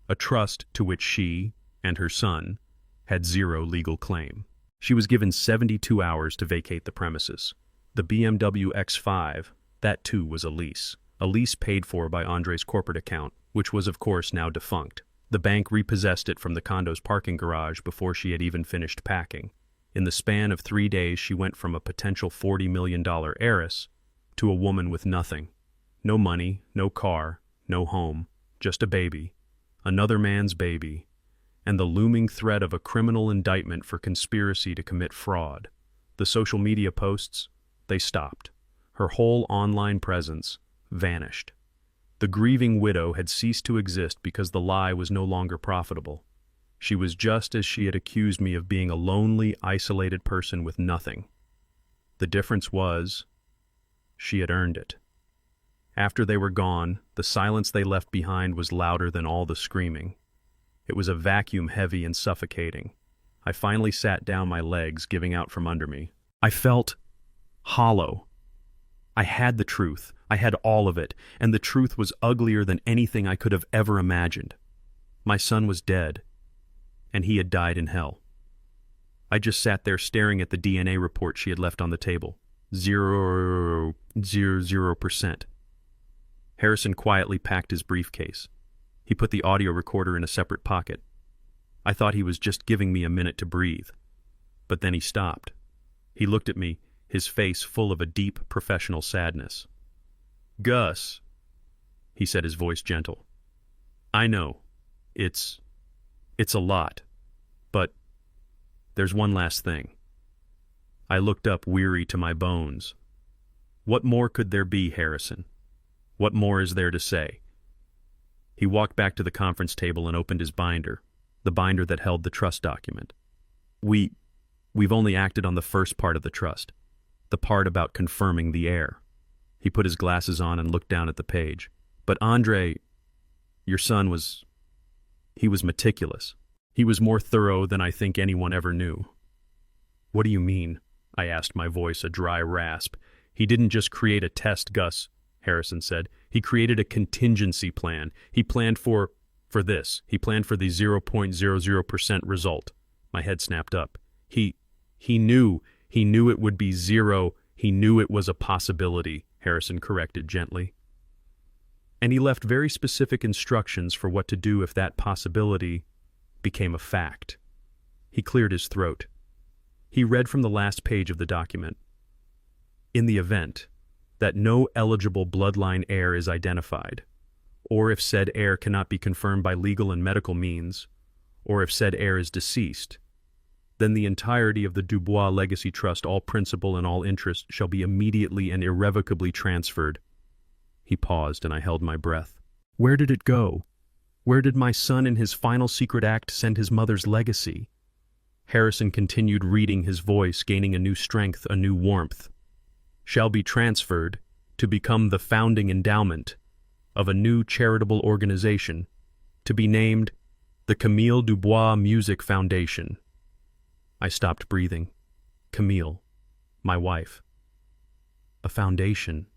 a trust to which she and her son had zero legal claim. She was given 72 hours to vacate the premises. The BMW X5, that too was a lease paid for by Andre's corporate account, which was of course now defunct. The bank repossessed it from the condo's parking garage before she had even finished packing. In the span of 3 days, she went from a potential $40 million heiress to a woman with nothing. No money, no car, no home, just a baby, another man's baby, and the looming threat of a criminal indictment for conspiracy to commit fraud. The social media posts, they stopped. Her whole online presence vanished. The grieving widow had ceased to exist because the lie was no longer profitable. She was just as she had accused me of being, a lonely, isolated person with nothing. The difference was, she had earned it. After they were gone, the silence they left behind was louder than all the screaming. It was a vacuum heavy and suffocating. I finally sat down, my legs giving out from under me. I felt hollow. I had the truth. I had all of it, and the truth was uglier than anything I could have ever imagined. My son was dead, and he had died in hell. I just sat there staring at the DNA report she had left on the table. 0.00%. Harrison quietly packed his briefcase. He put the audio recorder in a separate pocket. I thought he was just giving me a minute to breathe. But then he stopped. He looked at me, his face full of a deep professional sadness. "Gus," he said, his voice gentle. "I know. It's a lot. But there's one last thing." I looked up, weary to my bones. What more could there be, Harrison? What more is there to say? He walked back to the conference table and opened his binder, the binder that held the trust document. We've only acted on the first part of the trust, the part about confirming the heir. He put his glasses on and looked down at the page. But Andre, your son he was meticulous. He was more thorough than I think anyone ever knew. What do you mean? I asked, my voice a dry rasp. He didn't just create a test, Gus, Harrison said. He created a contingency plan. He planned for this. He planned for the 0.00% result. My head snapped up. He knew it would be zero. He knew it was a possibility, Harrison corrected gently. And he left very specific instructions for what to do if that possibility became a fact. He cleared his throat. He read from the last page of the document. In the event that no eligible bloodline heir is identified, or if said heir cannot be confirmed by legal and medical means, or if said heir is deceased, then the entirety of the Dubois Legacy Trust, all principal and all interest, shall be immediately and irrevocably transferred. He paused, and I held my breath. Where did it go? Where did my son in his final secret act send his mother's legacy? Harrison continued reading, his voice gaining a new strength, a new warmth. Shall be transferred to become the founding endowment of a new charitable organization, to be named the Camille Dubois Music Foundation. I stopped breathing. Camille, my wife. A foundation,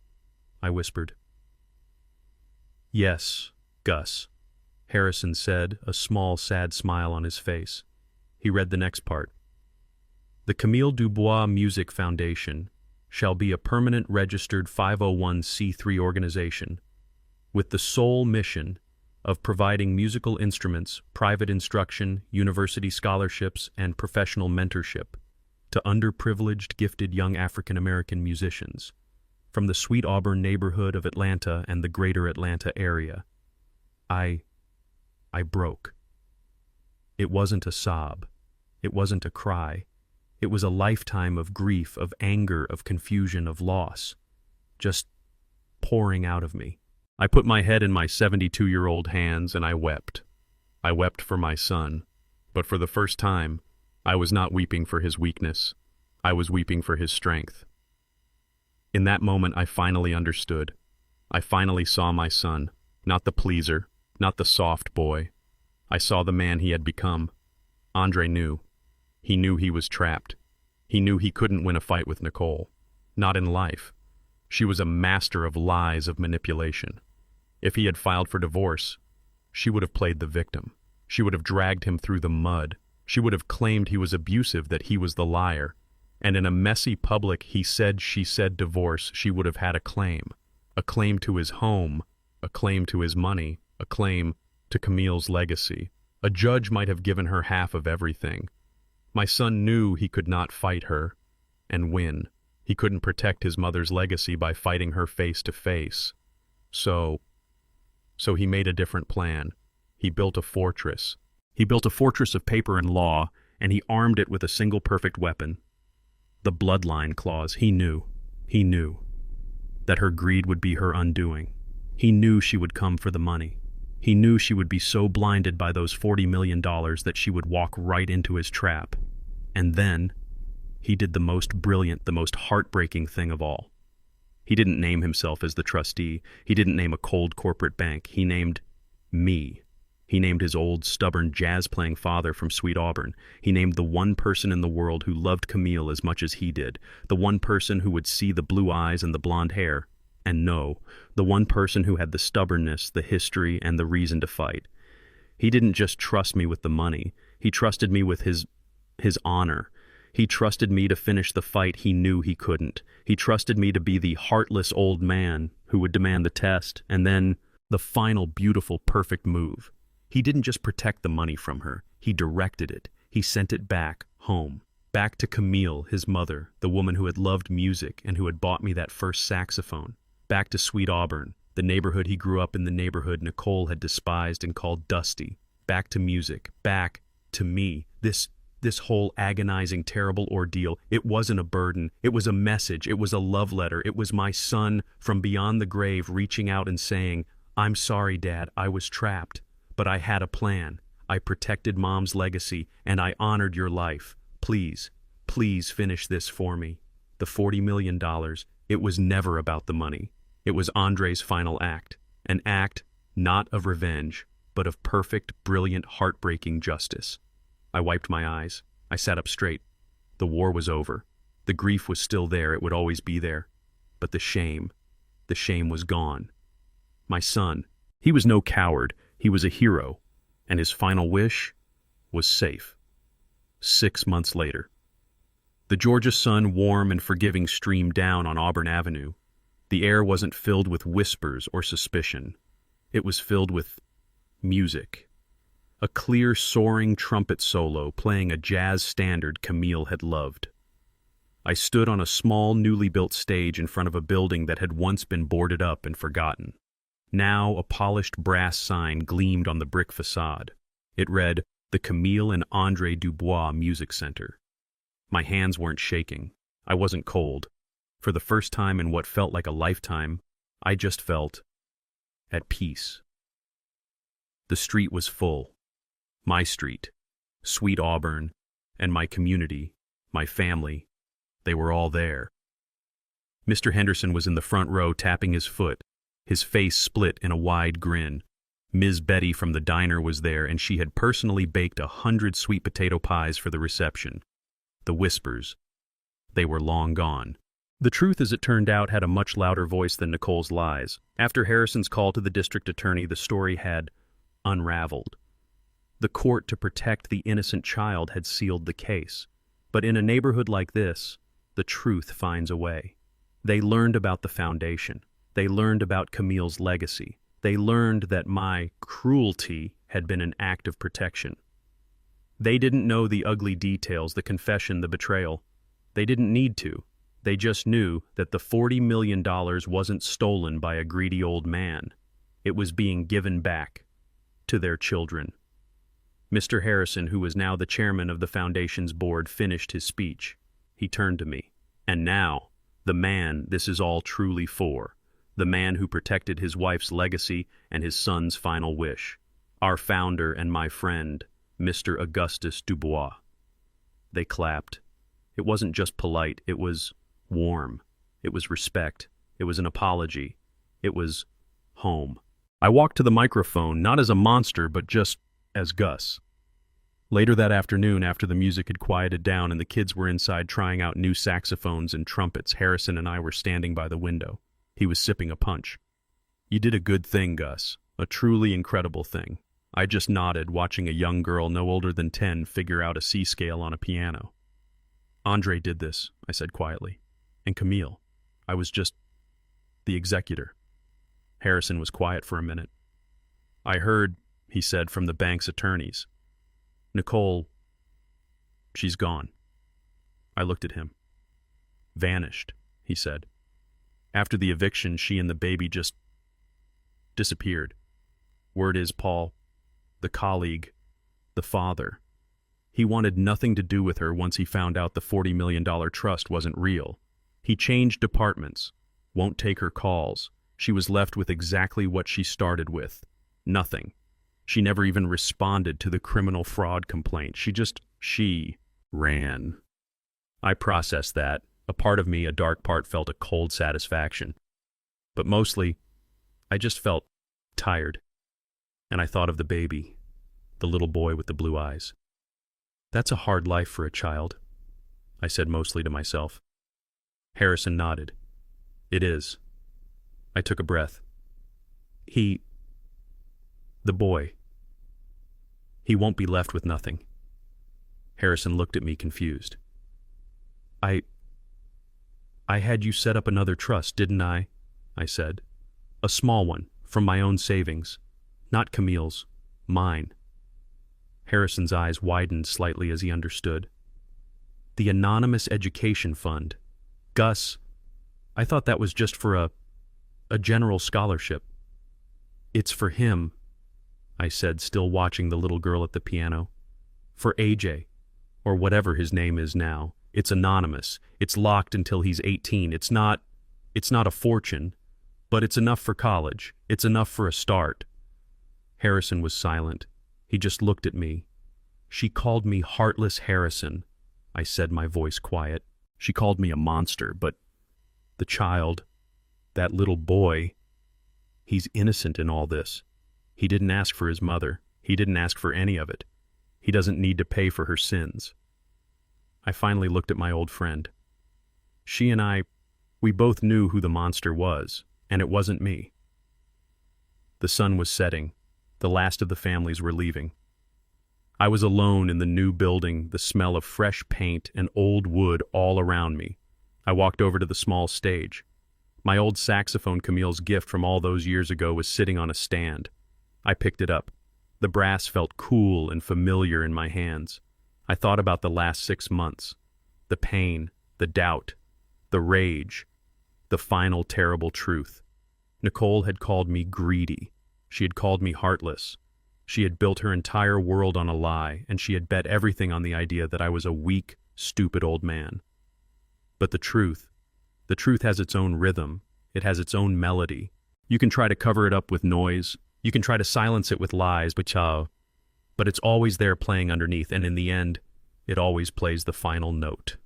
I whispered. Yes, Gus, Harrison said, a small, sad smile on his face. He read the next part. The Camille Dubois Music Foundation shall be a permanent registered 501c3 organization with the sole mission of providing musical instruments, private instruction, university scholarships, and professional mentorship to underprivileged, gifted young African American musicians from the Sweet Auburn neighborhood of Atlanta and the greater Atlanta area. I broke. It wasn't a sob. It wasn't a cry. It was a lifetime of grief, of anger, of confusion, of loss, just pouring out of me. I put my head in my 72-year-old hands and I wept. I wept for my son, but for the first time, I was not weeping for his weakness. I was weeping for his strength. In that moment, I finally understood. I finally saw my son, not the pleaser, not the soft boy. I saw the man he had become. Andre knew. He knew he was trapped. He knew he couldn't win a fight with Nicole. Not in life. She was a master of lies, of manipulation. If he had filed for divorce, she would have played the victim. She would have dragged him through the mud. She would have claimed he was abusive, that he was the liar. And in a messy public he said, she said divorce, she would have had a claim to his home, a claim to his money, a claim to Camille's legacy. A judge might have given her half of everything. My son knew he could not fight her and win. He couldn't protect his mother's legacy by fighting her face to face. So he made a different plan. He built a fortress. He built a fortress of paper and law, and he armed it with a single perfect weapon. The bloodline clause. He knew that her greed would be her undoing. He knew she would come for the money. He knew she would be so blinded by those $40 million that she would walk right into his trap. And then he did the most brilliant, the most heartbreaking thing of all. He didn't name himself as the trustee. He didn't name a cold corporate bank. He named me. He named his old, stubborn, jazz-playing father from Sweet Auburn. He named the one person in the world who loved Camille as much as he did, the one person who would see the blue eyes and the blonde hair, and know, the one person who had the stubbornness, the history, and the reason to fight. He didn't just trust me with the money. He trusted me with his honor. He trusted me to finish the fight he knew he couldn't. He trusted me to be the heartless old man who would demand the test, and then the final, beautiful, perfect move. He didn't just protect the money from her. He directed it. He sent it back home. Back to Camille, his mother, the woman who had loved music and who had bought me that first saxophone. Back to Sweet Auburn, the neighborhood he grew up in, the neighborhood Nicole had despised and called dusty. Back to music. Back to me. This whole agonizing, terrible ordeal, it wasn't a burden. It was a message. It was a love letter. It was my son from beyond the grave reaching out and saying, "I'm sorry, Dad, I was trapped. But I had a plan. I protected Mom's legacy, and I honored your life. Please, please finish this for me." The $40 million, it was never about the money. It was Andre's final act. An act not of revenge, but of perfect, brilliant, heartbreaking justice. I wiped my eyes. I sat up straight. The war was over. The grief was still there, it would always be there. But the shame was gone. My son, he was no coward, he was a hero, and his final wish was safe. 6 months later. The Georgia sun, warm and forgiving, streamed down on Auburn Avenue. The air wasn't filled with whispers or suspicion. It was filled with music. A clear, soaring trumpet solo playing a jazz standard Camille had loved. I stood on a small, newly built stage in front of a building that had once been boarded up and forgotten. Now a polished brass sign gleamed on the brick facade. It read, "The Camille and André Dubois Music Center." My hands weren't shaking. I wasn't cold. For the first time in what felt like a lifetime, I just felt at peace. The street was full. My street, sweet Auburn, and my community, my family, they were all there. Mr. Henderson was in the front row tapping his foot, his face split in a wide grin. Ms. Betty from the diner was there, and she had personally baked 100 sweet potato pies for the reception. The whispers, they were long gone. The truth, as it turned out, had a much louder voice than Nicole's lies. After Harrison's call to the district attorney, the story had unraveled. The court to protect the innocent child had sealed the case. But in a neighborhood like this, the truth finds a way. They learned about the foundation. They learned about Camille's legacy. They learned that my cruelty had been an act of protection. They didn't know the ugly details, the confession, the betrayal. They didn't need to. They just knew that the $40 million wasn't stolen by a greedy old man. It was being given back to their children. Mr. Harrison, who was now the chairman of the foundation's board, finished his speech. He turned to me. "And now, the man this is all truly for. The man who protected his wife's legacy and his son's final wish. Our founder and my friend, Mr. Augustus Dubois." They clapped. It wasn't just polite, it was warm. It was respect. It was an apology. It was home. I walked to the microphone, not as a monster, but just as Gus. Later that afternoon, after the music had quieted down and the kids were inside trying out new saxophones and trumpets, Harrison and I were standing by the window. He was sipping a punch. "You did a good thing, Gus. A truly incredible thing." I just nodded, watching a young girl no older than 10 figure out a C scale on a piano. "Andre did this," I said quietly. "And Camille. I was just the executor." Harrison was quiet for a minute. "I heard," he said, "from the bank's attorneys. Nicole, she's gone." I looked at him. "Vanished," he said. "After the eviction, she and the baby just disappeared. Word is, Paul, the colleague, the father, he wanted nothing to do with her once he found out the $40 million trust wasn't real. He changed departments, won't take her calls. She was left with exactly what she started with. Nothing. She never even responded to the criminal fraud complaint. She ran." I processed that. A part of me, a dark part, felt a cold satisfaction. But mostly, I just felt tired. And I thought of the baby, the little boy with the blue eyes. "That's a hard life for a child," I said mostly to myself. Harrison nodded. "It is." I took a breath. The boy, he won't be left with nothing." Harrison looked at me confused. I had you set up another trust, didn't I?" I said. "A small one, from my own savings. Not Camille's, mine." Harrison's eyes widened slightly as he understood. "The Anonymous Education Fund. Gus, I thought that was just for a general scholarship." "It's for him," I said, still watching the little girl at the piano. "For AJ, or whatever his name is now. It's anonymous. It's locked until he's 18. It's not a fortune, but it's enough for college. It's enough for a start." Harrison was silent. He just looked at me. "She called me Heartless Harrison," I said, my voice quiet. "She called me a monster, but the child, that little boy, he's innocent in all this. He didn't ask for his mother. He didn't ask for any of it. He doesn't need to pay for her sins." I finally looked at my old friend. She and we both knew who the monster was, and it wasn't me. The sun was setting. The last of the families were leaving. I was alone in the new building, the smell of fresh paint and old wood all around me. I walked over to the small stage. My old saxophone, Camille's gift from all those years ago, was sitting on a stand. I picked it up. The brass felt cool and familiar in my hands. I thought about the last 6 months. The pain, the doubt, the rage, the final terrible truth. Nicole had called me greedy. She had called me heartless. She had built her entire world on a lie, and she had bet everything on the idea that I was a weak, stupid old man. But the truth has its own rhythm. It has its own melody. You can try to cover it up with noise. You can try to silence it with lies, but it's always there playing underneath, and in the end, it always plays the final note.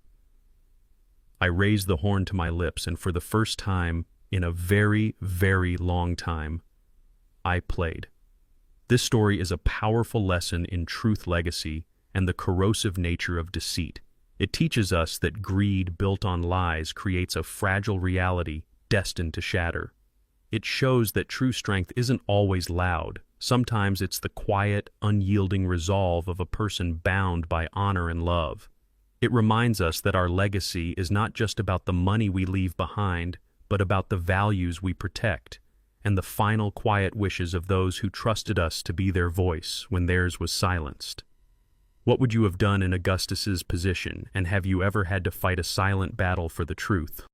I raised the horn to my lips, and for the first time in a very, very long time, I played. This story is a powerful lesson in truth legacy and the corrosive nature of deceit. It teaches us that greed built on lies creates a fragile reality destined to shatter. It shows that true strength isn't always loud. Sometimes it's the quiet, unyielding resolve of a person bound by honor and love. It reminds us that our legacy is not just about the money we leave behind, but about the values we protect and the final quiet wishes of those who trusted us to be their voice when theirs was silenced. What would you have done in Augustus's position, and have you ever had to fight a silent battle for the truth?